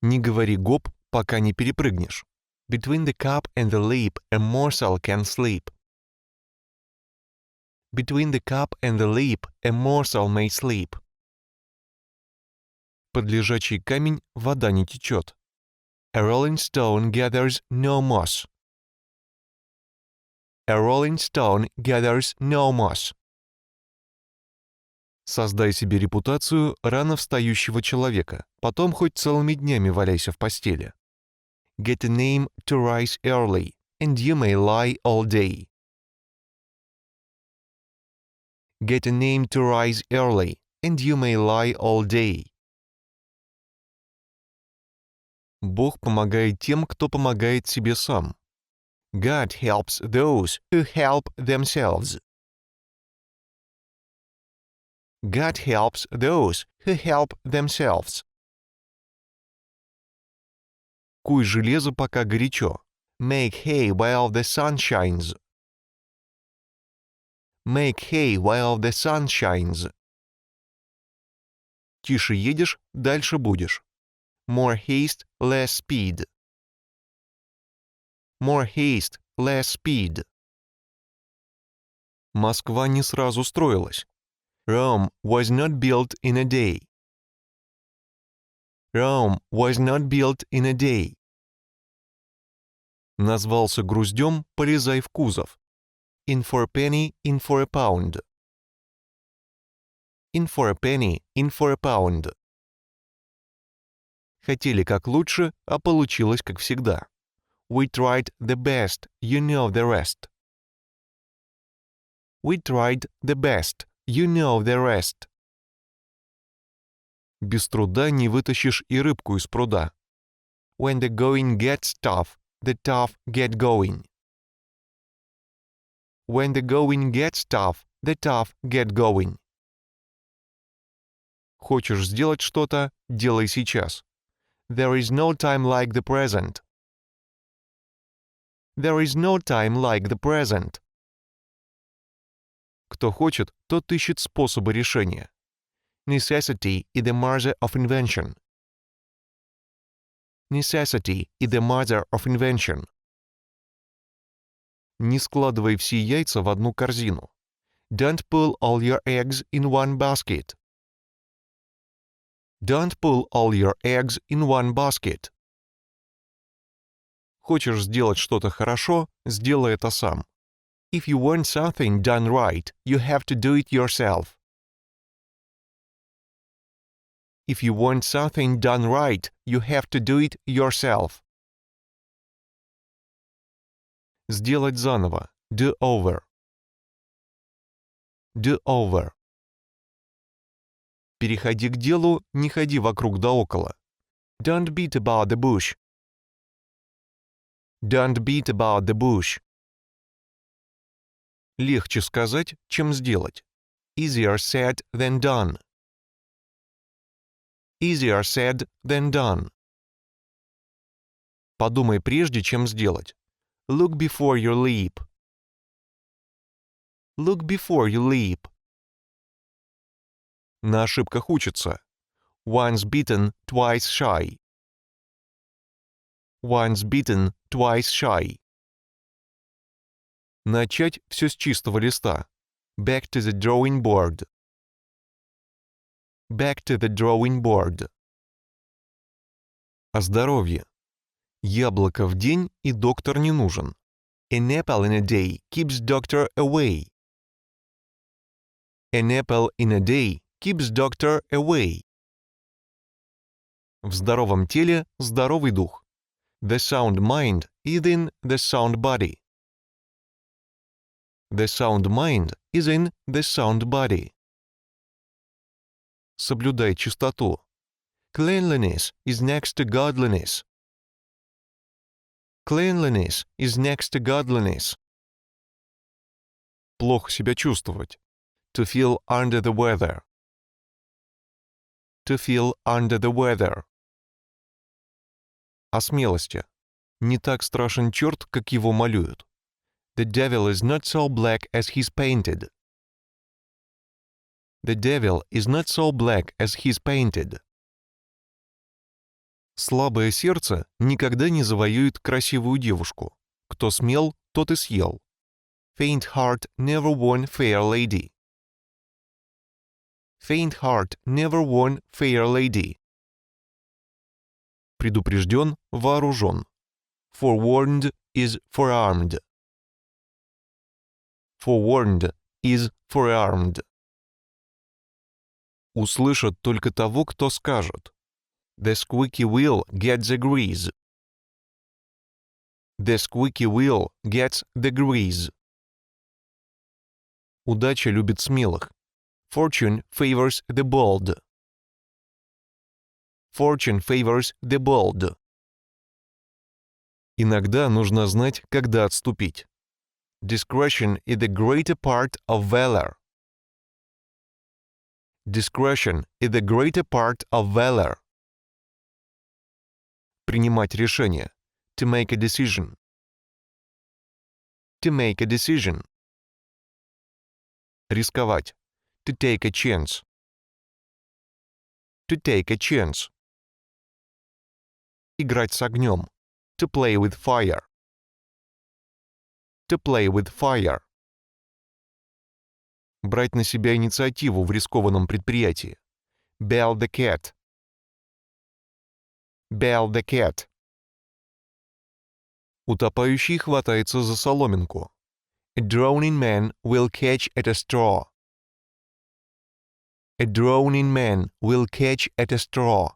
Не говори гоп, пока не перепрыгнешь. Between the cup and the lip a morsel can slip. Between the cup and the lip a morsel may slip. Под лежачий камень вода не течет. A rolling stone gathers no moss. A rolling stone gathers no moss. Создай себе репутацию рано встающего человека, потом хоть целыми днями валяйся в постели. Get a name to rise early, and you may lie all day. Get a name to rise early, and you may lie all day. Бог помогает тем, кто помогает себе сам. God helps those who help themselves. God helps those who help themselves. Куй железо, пока горячо. Make hay while the sun shines. Make hay while the sun shines. Тише едешь, дальше будешь. More haste, less speed. More haste, less speed. Москва не сразу строилась. Rome was not built in a day. Rome was not built in a day. Назвался груздем, полезай в кузов. In for a penny, in for a pound. In for a penny, in for a pound. Хотели как лучше, а получилось как всегда. We tried the best, you know the rest. We tried the best, you know the rest. Без труда не вытащишь и рыбку из пруда. When the going gets tough, the tough get going. When the going gets tough, the tough get going. Хочешь сделать что-то — делай сейчас. There is no time like the present. There is no time like the present. Кто хочет, тот ищет способы решения. Necessity is the mother of invention. Necessity is the mother of invention. Не складывай все яйца в одну корзину. Don't pull all your eggs in one basket. Don't pull all your eggs in one basket. Хочешь сделать что-то хорошо, сделай это сам. If you want something done right, you have to do it yourself. If you want something done right, you have to do it yourself. Сделать заново. Do over. Do over. Переходи к делу, не ходи вокруг да около. Don't beat about the bush. Don't beat about the bush. Легче сказать, чем сделать. Easier said than done. Easier said than done. Подумай прежде, чем сделать. Look before you leap. Look before you leap. На ошибках учатся. Once bitten, twice shy. Once bitten, twice shy. Начать все с чистого листа. Back to the drawing board. Back to the drawing board. О здоровье. Яблоко в день, и доктор не нужен. An apple in a day keeps doctor away. An apple in a day keeps doctor away. В здоровом теле здоровый дух. The sound mind is in the sound body. The sound mind is in the sound body. Соблюдай чистоту. Cleanliness is next to godliness. Cleanliness is next to godliness. Плохо себя чувствовать. To feel under the weather. To feel under the weather. О смелости. Не так страшен черт, как его малюют. The devil is not so black as he's painted. The devil is not so black as he's painted. Слабое сердце никогда не завоюет красивую девушку. Кто смел, тот и съел. Faint heart never won fair lady. Faint heart never won fair lady. Предупрежден, вооружен. Forewarned is forearmed. Forewarned is forearmed. Услышат только того, кто скажет. The squeaky wheel gets the grease. The squeaky wheel gets the grease. Удача любит смелых. Fortune favors the bold. Fortune favors the bold. Иногда нужно знать, когда отступить. Discretion is the greater part of valor. Discretion is the greater part of valor. Принимать решение. To make a decision. To make a decision. Рисковать. To take a chance. To take a chance. Играть с огнем. To play with fire. To play with fire. Брать на себя инициативу в рискованном предприятии. Bail the cat. Bail the cat. Утопающий хватается за соломинку. A drowning man will catch at a straw. A drowning man will catch at a straw.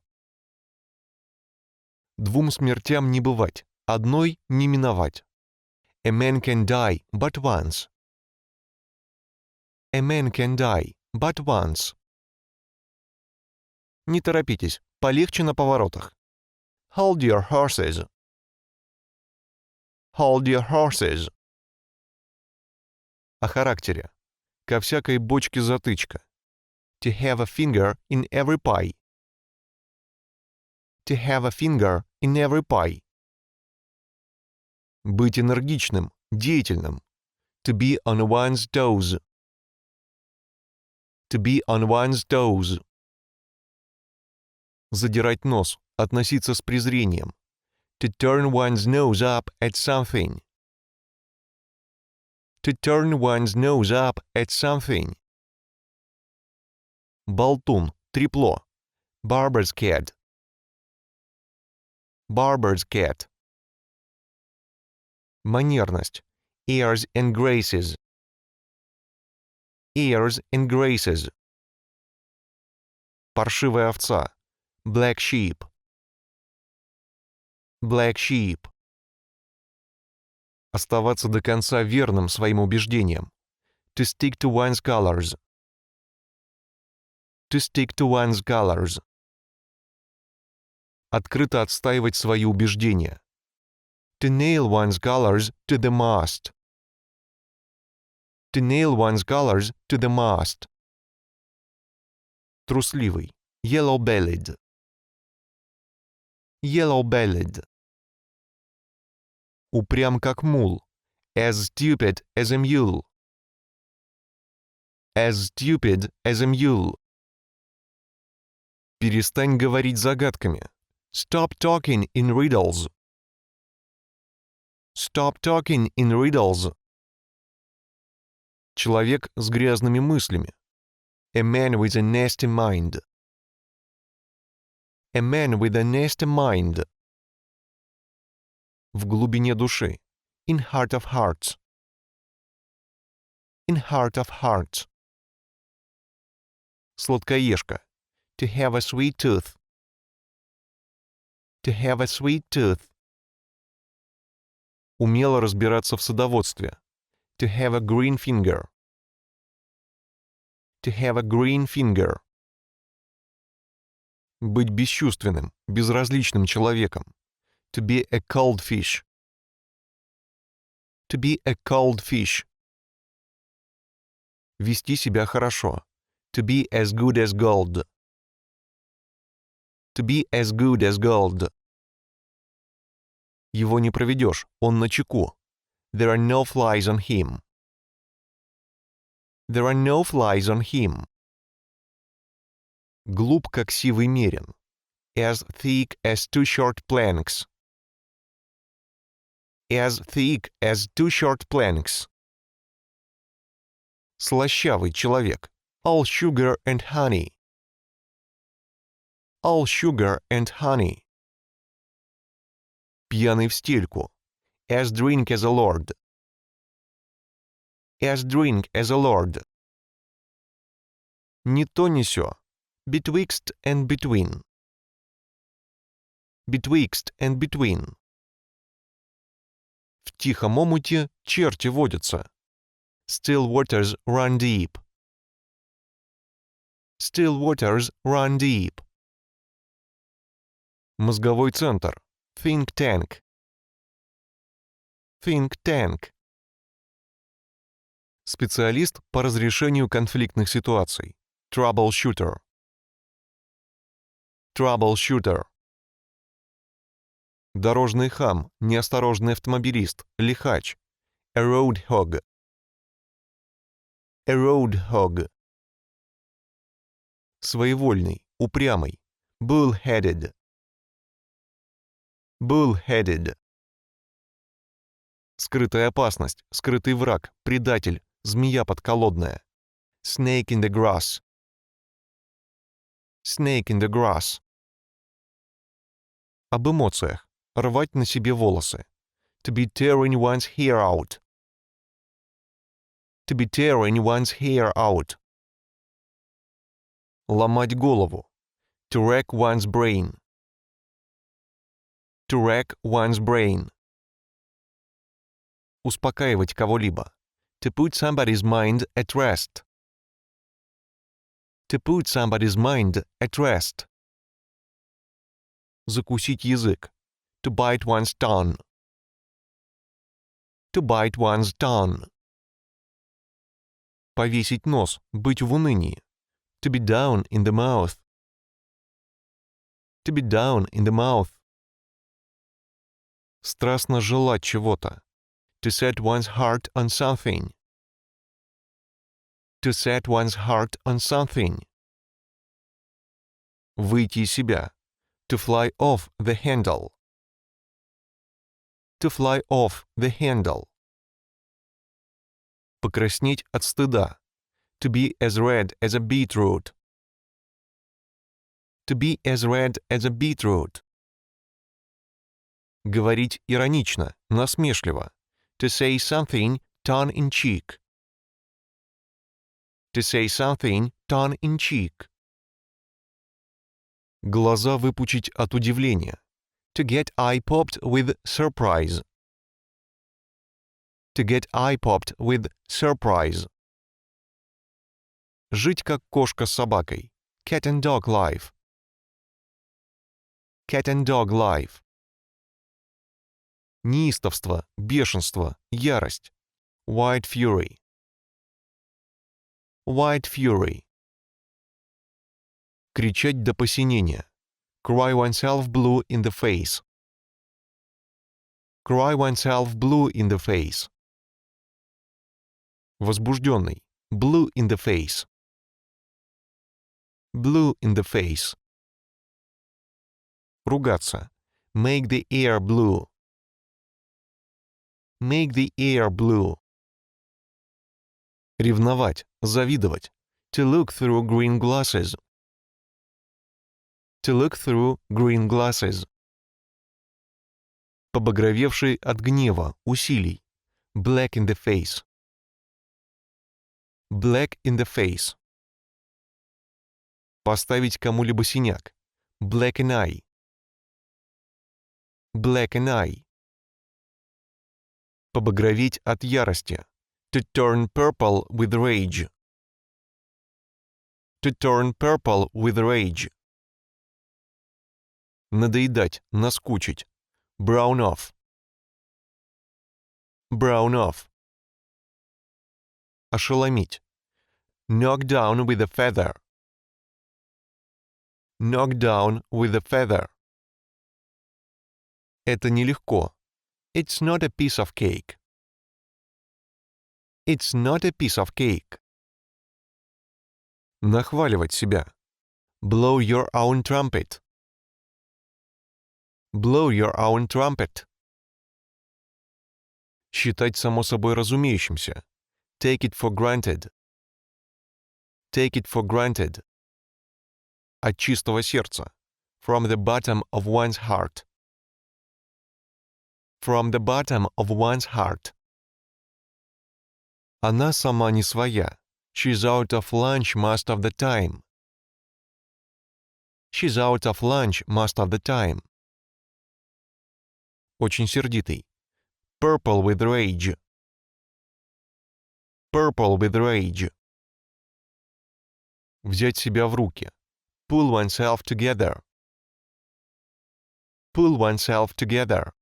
Двум смертям не бывать, одной не миновать. A man can die but once. A man can die but once. Не торопитесь, полегче на поворотах. Hold your horses. Hold your horses. О характере. Ко всякой бочке затычка. To have a finger in every pie. To have a finger in every pie. Быть энергичным, деятельным. To be on one's toes. To be on one's toes. Задирать нос, относиться с презрением. To turn one's nose up at something. To turn one's nose up at something. Болтун, трепло. Barber's cat. Barber's cat. Манерность. Airs and graces. Airs and graces. Паршивая овца. Black sheep. Black sheep. Оставаться до конца верным своим убеждениям. To stick to one's colors. To stick to one's colors. Открыто отстаивать свои убеждения. To nail one's colors to the mast. To nail one's colors to the mast. Трусливый. Yellow-bellied. Yellow-bellied. Упрям как мул. As stupid as a mule. As stupid as a mule. Перестань говорить загадками. Stop talking in riddles. Stop talking in riddles. Человек с грязными мыслями. A man with a nasty mind. A man with a nasty mind. В глубине души. In heart of hearts. In heart of hearts. Сладкоежка. To have a sweet tooth. To have a sweet tooth. Умело разбираться в садоводстве. To have a green finger. To have a green finger. Быть бесчувственным, безразличным человеком. To be a cold fish. To be a cold fish. Вести себя хорошо. To be as good as gold. To be as good as gold. Его не проведешь, он начеку. There are no flies on him. There are no flies on him. Глуп, как сивый мерин. As thick as two short planks. As thick as two short planks. Слащавый человек. All sugar and honey. All sugar and honey. Пьяный в стельку. As drink as a lord. As drink as a lord. Ни то ни сё. Betwixt and between. Betwixt and between. В тихом омуте черти водятся. Still waters run deep. Still waters run deep. Мозговой центр. Think tank. Think tank. Специалист по разрешению конфликтных ситуаций. Troubleshooter. Troubleshooter. Дорожный хам, неосторожный автомобилист, лихач. A road hog. A road hog. Своевольный, упрямый. Bull-headed. Bull-headed. Скрытая опасность, скрытый враг, предатель, змея подколодная. Snake in the grass. Snake in the grass. Об эмоциях. Рвать на себе волосы. To be tearing one's hair out. To be tearing one's hair out. Ломать голову. To rack one's brain. To rack one's brain. Успокаивать кого-либо. To put somebody's mind at rest. To put somebody's mind at rest. Закусить язык. To bite one's tongue. To bite one's tongue. Повесить нос, быть в унынии. To be down in the mouth. To be down in the mouth. Страстно желать чего-то. To set one's heart on something. To set one's heart on something. Выйти из себя. To fly off the handle. To fly off the handle. Покраснеть от стыда. To be as red as a beetroot. To be as red as a beetroot. Говорить иронично, насмешливо. To say something tongue-in-cheek. To say something tongue-in-cheek. Глаза выпучить от удивления. To get eye-popped with surprise. To get eye-popped with surprise. Жить как кошка с собакой. Cat and dog life. Cat and dog life. Неистовство, бешенство, ярость. White fury. White fury. Кричать до посинения. Cry oneself blue in the face. Cry oneself blue in the face. Возбужденный. Blue in the face. Blue in the face. Ругаться. Make the air blue. Make the air blue. Ревновать, завидовать. To look through green glasses. To look through green glasses. Побагровевший от гнева, усилий. Black in the face. Black in the face. Поставить кому-либо синяк. Black an eye. Black an eye. Побагроветь от ярости. To turn purple with rage. To turn purple with rage. Надоедать, наскучить. Brown off. Brown off. Ошеломить. Knock down with a feather. Knock down with a feather. Это нелегко. It's not a piece of cake. It's not a piece of cake. Нахваливать себя. Blow your own trumpet. Blow your own trumpet. Считать само собой разумеющимся. Take it for granted. Take it for granted. От чистого сердца. From the bottom of one's heart. From the bottom of one's heart. Она сама не своя. She's out of lunch most of the time. She's out of lunch most of the time. Очень сердитый. Purple with rage. Purple with rage. Взять себя в руки. Pull oneself together. Pull oneself together.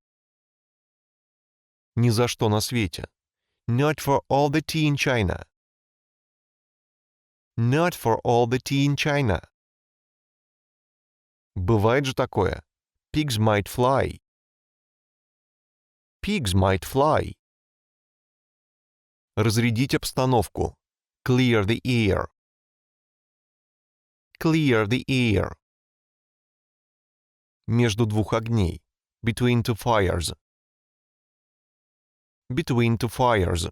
Ни за что на свете. Not for all the tea in China. Not for all the tea in China. Бывает же такое. Pigs might fly. Pigs might fly. Разрядить обстановку. Clear the air. Clear the air. Между двух огней. Between two fires. Between two fires.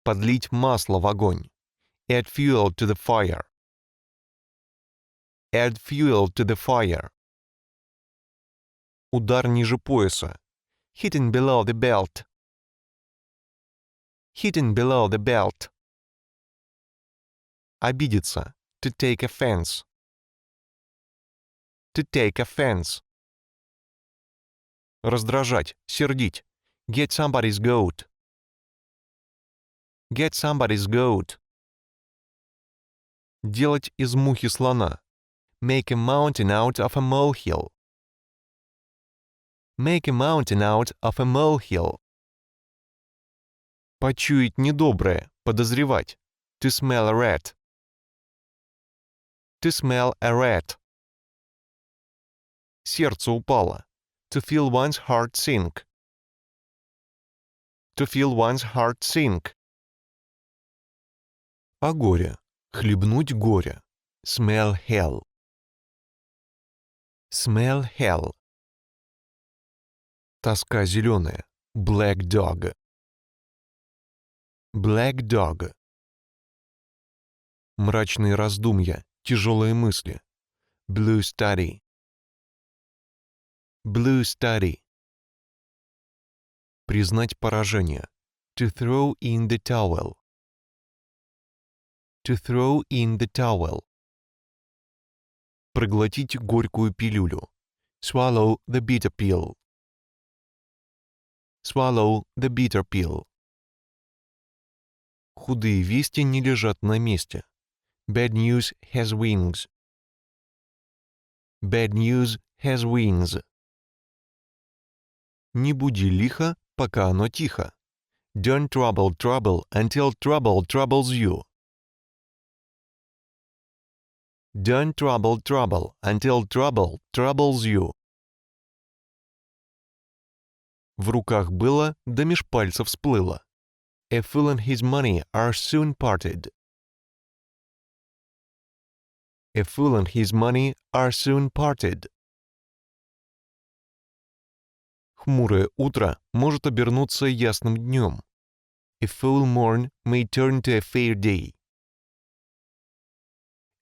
Подлить масло в огонь. Add fuel to the fire. Add fuel to the fire. Удар ниже пояса. Hitting below the belt. Hitting below the belt. Обидеться. To take offense. To take offense. Раздражать, сердить. Get somebody's goat. Get somebody's goat. Делать из мухи слона. Make a mountain out of a molehill. Make a mountain out of a molehill. Почуять недоброе, подозревать. To smell a rat. To smell a rat. Сердце упало. To feel one's heart sink. To feel one's heart sink. О горе. Хлебнуть горе. Smell hell. Smell hell. Тоска зеленая. Black dog. Black dog. Мрачные раздумья, тяжелые мысли. Blue study. Blue study. Признать поражение. To throw in the towel. To throw in the towel. Проглотить горькую пилюлю. Swallow the bitter pill. Swallow the bitter pill. Худые вести не лежат на месте. Bad news has wings. Bad news has wings. Не буди лихо, пока оно тихо. Don't trouble trouble until trouble troubles you. Don't trouble trouble until trouble troubles you. В руках было, да меж пальцев всплыло. A fool and his money are soon parted. A fool and his money are soon parted. Хмурое утро может обернуться ясным днем. A full morn may turn to a fair day.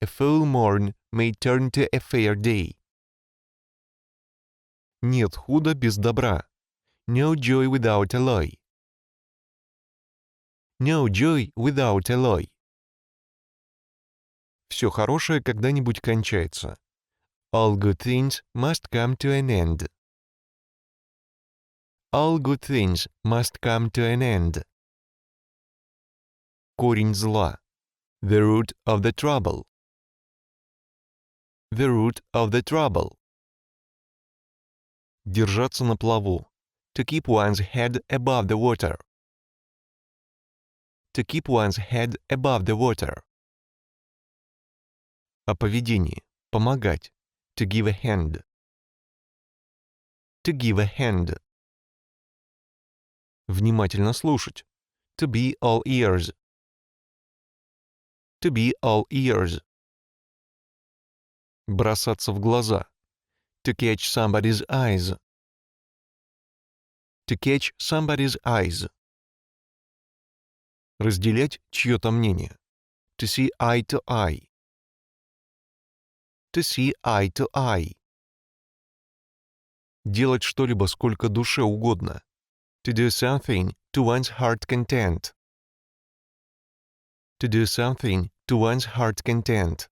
A full morn may turn to a fair day. Нет худа без добра. No joy without alloy. No joy without alloy. Все хорошее когда-нибудь кончается. All good things must come to an end. All good things must come to an end. Корень зла. The root of the trouble. The root of the trouble. Держаться на плаву. To keep one's head above the water. To keep one's head above the water. О поведении. Помогать. To give a hand. To give a hand. Внимательно слушать. To be all ears. To be all ears. Бросаться в глаза. To catch somebody's eyes. To catch somebody's eyes. Разделять чье-то мнение. To see eye to eye. To see eye to eye. Делать что-либо сколько душе угодно. To do something to one's heart content. To do something to one's heart content.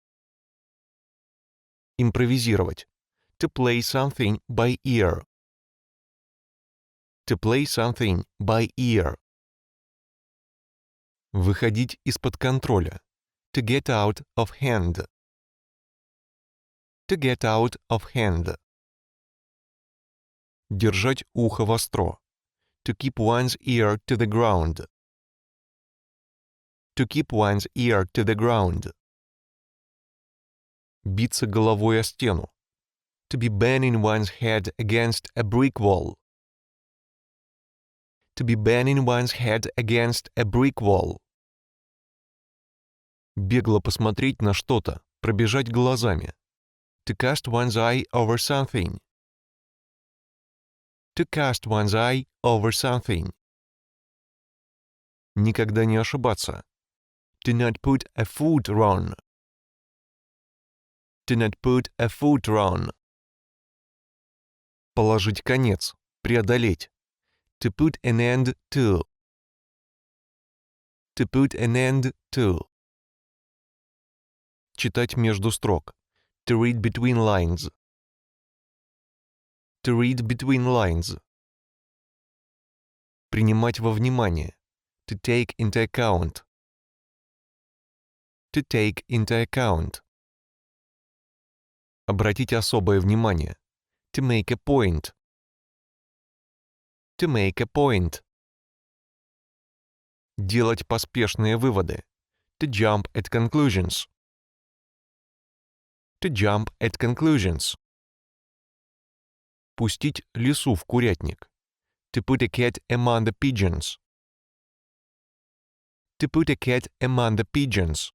Импровизировать. To play something by ear. To play something by ear. Выходить из-под контроля. To get out of hand. To get out of hand. Держать ухо востро. To keep one's ear to the ground. To keep one's ear to the ground. Биться головой о стену. To be banging one's head against a brick wall. To be banging one's head against a brick wall. Бегло посмотреть на что-то, пробежать глазами. To cast one's eye over something. To cast one's eye over something. Никогда не ошибаться. To not put a foot wrong. To not put a foot wrong. Положить конец, преодолеть. To put an end to. To put an end to. Читать между строк. To read between lines. To read between lines. Принимать во внимание. To take into account. To take into account. Обратить особое внимание. To make a point. To make a point. Делать поспешные выводы. To jump at conclusions. To jump at conclusions. Пустить лису в курятник. To put a cat among the pigeons. To put a cat among the pigeons.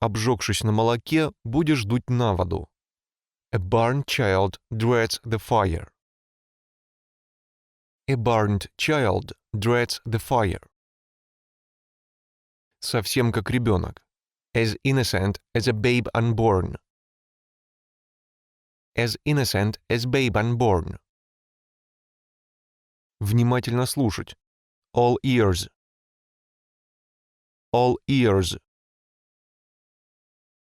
Обжегшись на молоке, будешь дуть на воду. A burnt child dreads the fire. A burnt child dreads the fire. Совсем как ребенок. As innocent as a babe unborn. As innocent as babe unborn. Внимательно слушать. All ears. All ears.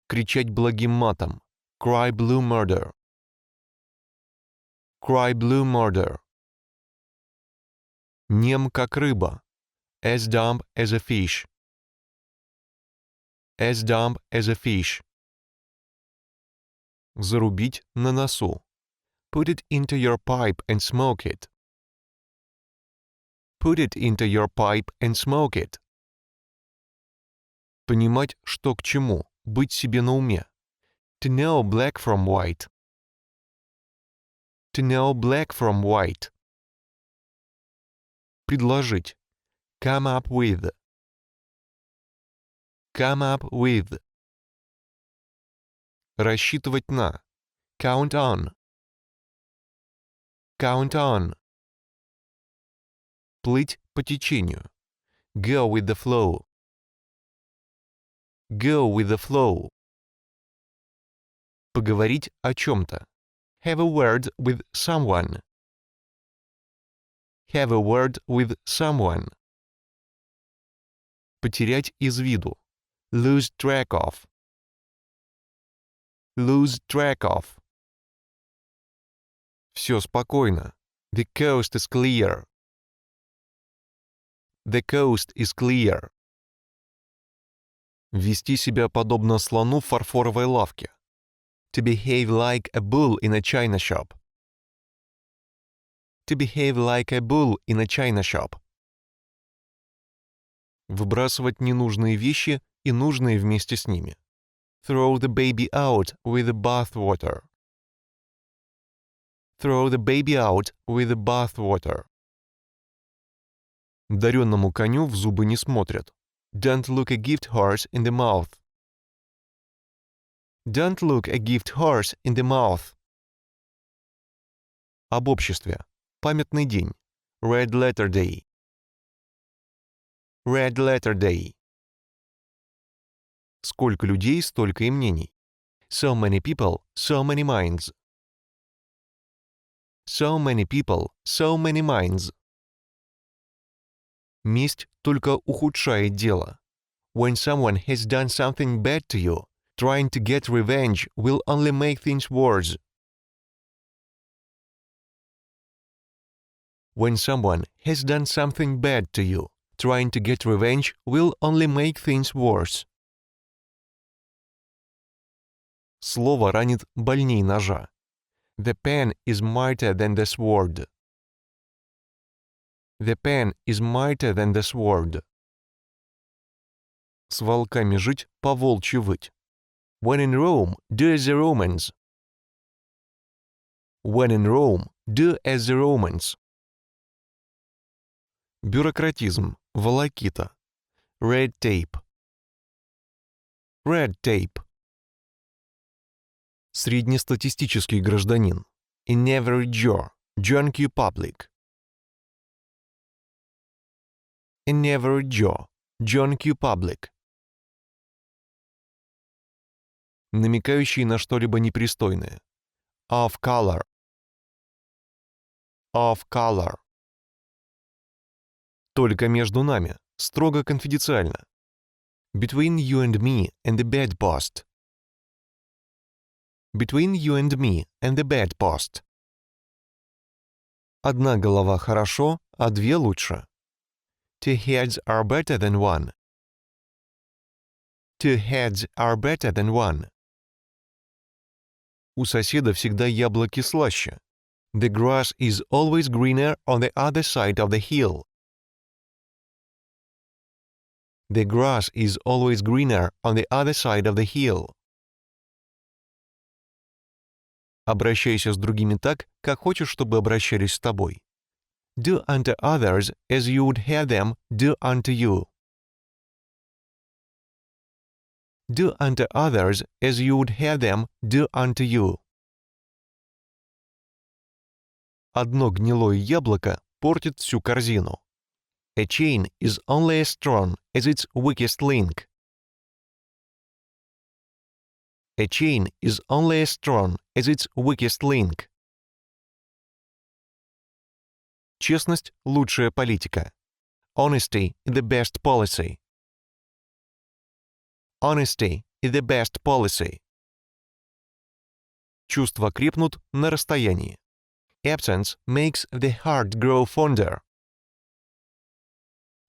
Кричать благим матом. Cry blue murder. Cry blue murder. Нем как рыба. As dumb as a fish. As dumb as a fish. Зарубить на носу. Put it into your pipe and smoke it. Put it into your pipe and smoke it. Понимать, что к чему. Быть себе на уме. To know black from white. To know black from white. Предложить. Come up with. Come up with. Рассчитывать на. Count on. Count on. Плыть по течению. Go with the flow. Go with the flow. Поговорить о чем-то. Have a word with someone. Have a word with someone. Потерять из виду. Lose track of. Lose track of. Все спокойно. The coast is clear. The coast is clear. Вести себя подобно слону в фарфоровой лавке. To behave like a bull in a china shop. To behave like a bull in a china shop. Выбрасывать ненужные вещи и нужные вместе с ними. Throw the baby out with the bath water. Throw the baby out with the bath water. Даренному коню в зубы не смотрят. Don't look a gift horse in the mouth. Don't look a gift horse in the mouth. Об обществе. Памятный день. Red letter day. Red letter day. Сколько людей, столько и мнений. So many people, so many minds. So many people, so many minds. Месть только ухудшает дело. When someone has done something bad to you, trying to get revenge will only make things worse. When someone has done something bad to you, trying to get revenge will only make things worse. Слово ранит больней ножа. The pen is mightier than the sword. The pen is mightier than the sword. С волками жить, по волчьи выть. When in Rome, do as the Romans. When in Rome, do as the Romans. Бюрократизм, волокита. Red tape. Red tape. Среднестатистический гражданин. An average Joe, junkie public. An average Joe, junkie public. Намекающий на что-либо непристойное. Off color. Off color. Только между нами, строго конфиденциально. Between you and me and the bedpost. Between you and me and the bedpost. Одна голова хорошо, а две лучше. Two heads are better than one. Two heads are better than one. У соседа всегда яблоки слаще. The grass is always greener on the other side of the hill. The grass is always greener on the other side of the hill. Обращайся с другими так, как хочешь, чтобы обращались с тобой. Do unto others as you would have them do unto you. Do unto others as you would have them do unto you. Одно гнилое яблоко портит всю корзину. A chain is only as strong as its weakest link. A chain is only as strong as its weakest link. Честность – лучшая политика. Honesty is the best policy. Honesty is the best policy. Чувства крепнут на расстоянии. Absence makes the heart grow fonder.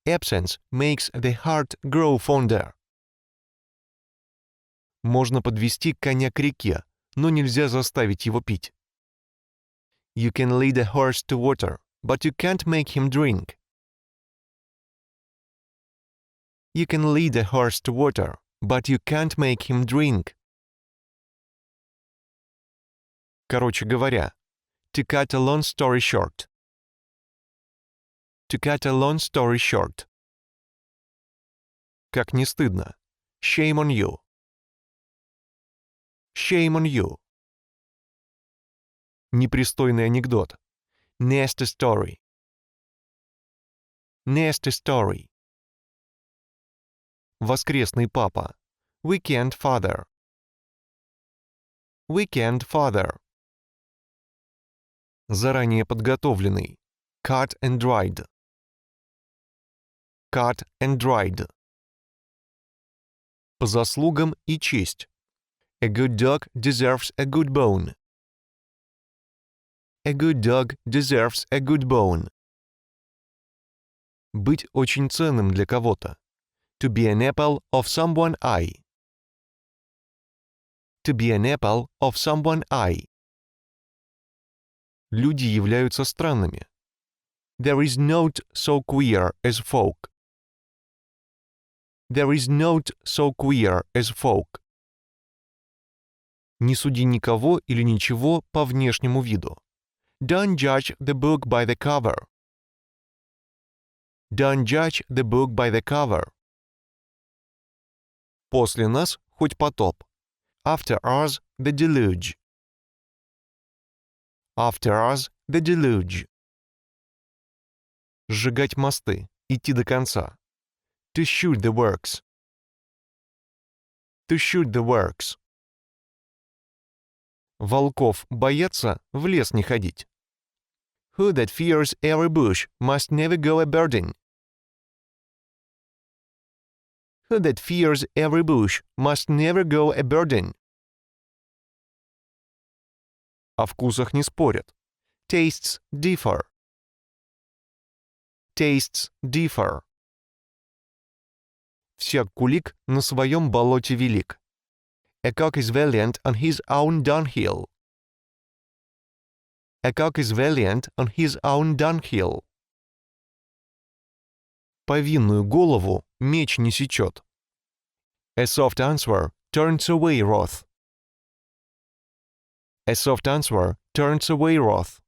Absence makes the heart grow fonder. Можно подвести коня к реке, но нельзя заставить его пить. You can lead a horse to water, but you can't make him drink. You can lead a horse to water, but you can't make him drink. Короче говоря, to cut a long story short. To cut a long story short. Как не стыдно. Shame on you. Shame on you. Непристойный анекдот. Nasty story. Nasty story. Воскресный папа. Weekend father. Weekend father. Заранее подготовленный. Cut and dried. Cut and dried. По заслугам и честь. A good dog deserves a good bone. A good dog deserves a good bone. Быть очень ценным для кого-то. To be an apple of someone's eye. To be an apple of someone's eye. Люди являются странными. There is naught so queer as folk. There is naught so queer as folk. Не суди никого или ничего по внешнему виду. Don't judge the book by the cover. Don't judge the book by the cover. После нас хоть потоп. After us the deluge. After us the deluge. Сжигать мосты, идти до конца. To shoot the works. To shoot the works. Волков боятся в лес не ходить. Who that fears every bush must never go a birding. Who that fears every bush must never go a birding. О вкусах не спорят. Tastes differ. tastes differ. Всяк кулик на своем болоте велик. A cock is valiant on his own dunghill. A cock is valiant on his own dunghill. Повинную голову меч не сечет. A soft answer turns away wrath. A soft answer turns away wrath.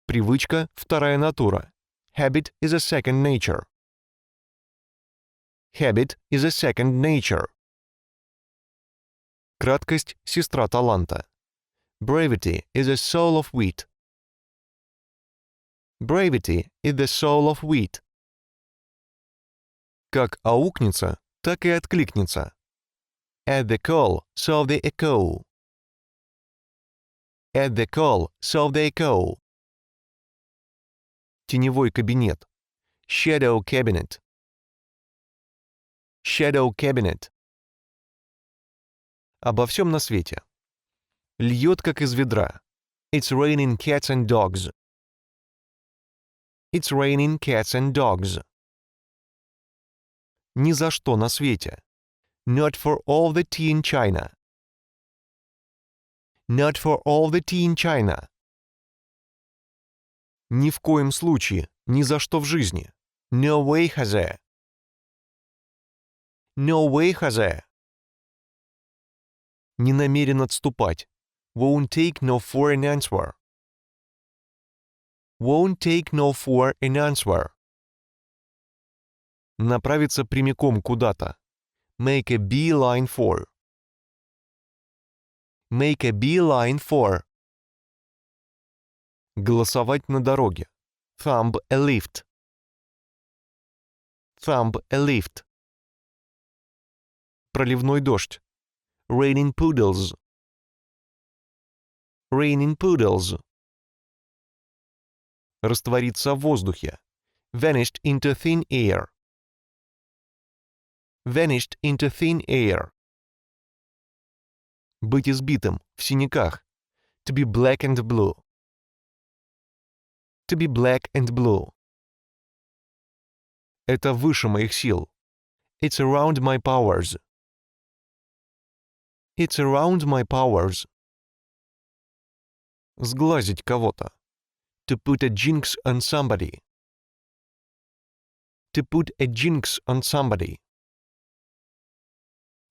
Привычка – вторая натура. Habit is a second nature. Habit is a second nature. Краткость – сестра таланта. Brevity is the soul of wit. Brevity is the soul of wit. Как аукнется, так и откликнется. At the call, so the echo. At the call, so the echo. Теневой кабинет. Shadow cabinet. Shadow cabinet. Обо всем на свете. Льет, как из ведра. It's raining cats and dogs. It's raining cats and dogs. Ни за что на свете. Not for all the tea in China. Not for all the tea in China. Ни в коем случае, ни за что в жизни. No way, Jose. No way, Jose. Не намерен отступать. Won't take no for an answer. Won't take no for an answer. Направиться прямиком куда-то. Make a beeline for. Make a beeline for. Голосовать на дороге. Thumb a lift. Thumb a lift. Проливной дождь. Raining puddles. Raining puddles. Раствориться в воздухе. Vanished into thin air. Vanished into thin air. Быть избитым, в синяках. To be black and blue. To be black and blue. Это выше моих сил. It's around my powers. It's around my powers. Сглазить кого-то. To put a jinx on somebody. To put a jinx on somebody.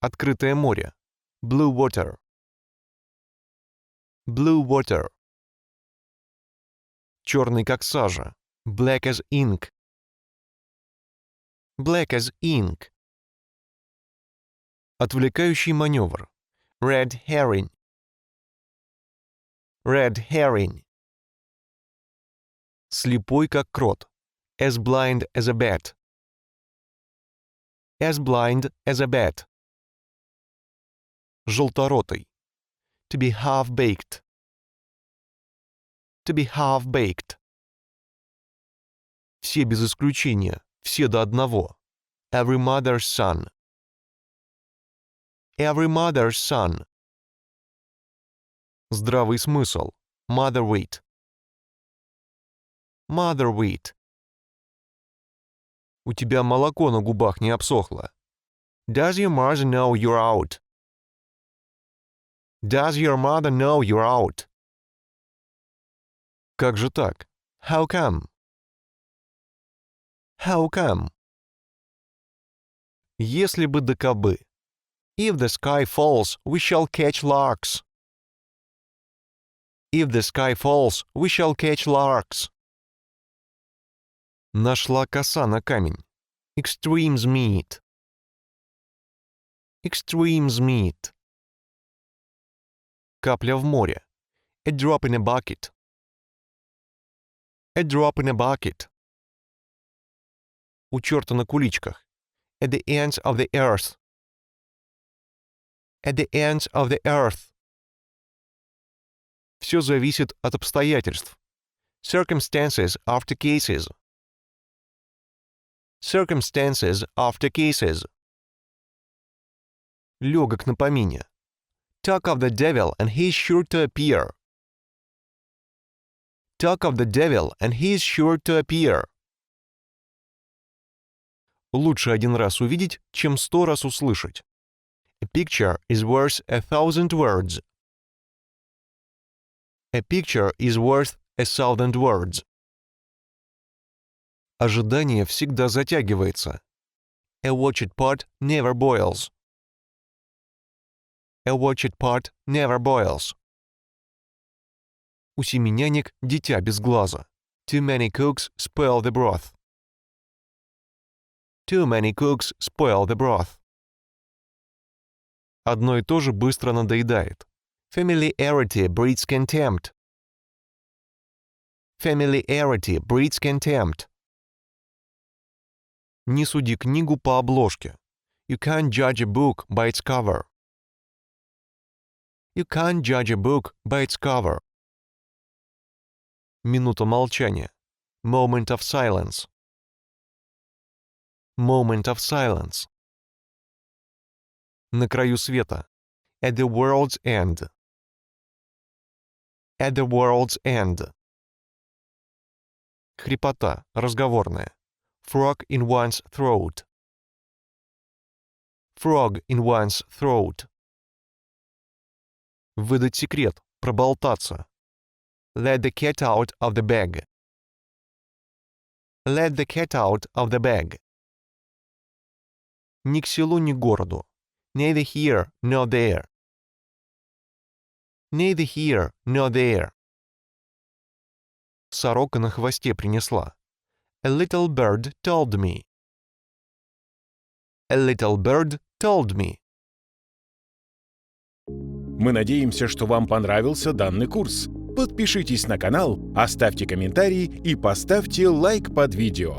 Открытое море. Blue water. Blue water. Черный как сажа. Black as ink. Black as ink. Отвлекающий маневр. Red herring. Red herring. Слепой как крот. As blind as a bat. As blind as a bat. Желторотый. To be half-baked. To be half-baked. Все без исключения, все до одного. Every mother's son. Every mother's son. Здравый смысл. Mother wit. Mother wit. У тебя молоко на губах не обсохло. Does your mother know you're out? Does your mother know you're out? Как же так? How come? How come? Если бы да кабы. If the sky falls, we shall catch larks. If the sky falls, we shall catch larks. Нашла коса на камень. Extremes meet. Extremes meet. Капля в море. A drop in a bucket. A drop in a bucket. У черта на куличках. At the ends of the earth. At the ends of the earth. Все зависит от обстоятельств. Circumstances after cases. Circumstances after cases. Легок на помине. Talk of the devil and he's sure to appear. Talk of the devil, and he is sure to appear. Лучше один раз увидеть, чем 100 раз услышать. A picture is worth 1,000 words. A picture is worth 1,000 words. Ожидание всегда затягивается. A watched pot never boils. A watched pot never boils. У семи нянек дитя без глаза. Too many cooks spoil the broth. Too many cooks spoil the broth. Одно и то же быстро надоедает. Familiarity breeds contempt. Familiarity breeds contempt. Не суди книгу по обложке. You can't judge a book by its cover. You can't judge a book by its cover. Минута молчания. Moment of silence. Moment of silence. На краю света. At the world's end. At the world's end. Хрипота, разговорная. Frog in one's throat. Frog in one's throat. Выдать секрет, проболтаться. Let the cat out of the bag. Let the cat out of the bag. Ни к селу, ни к городу. Neither here nor there. Neither here nor there. Сорока на хвосте принесла. A little bird told me. A little bird told me. Мы надеемся, что вам понравился данный курс. Подпишитесь на канал, оставьте комментарий и поставьте лайк под видео.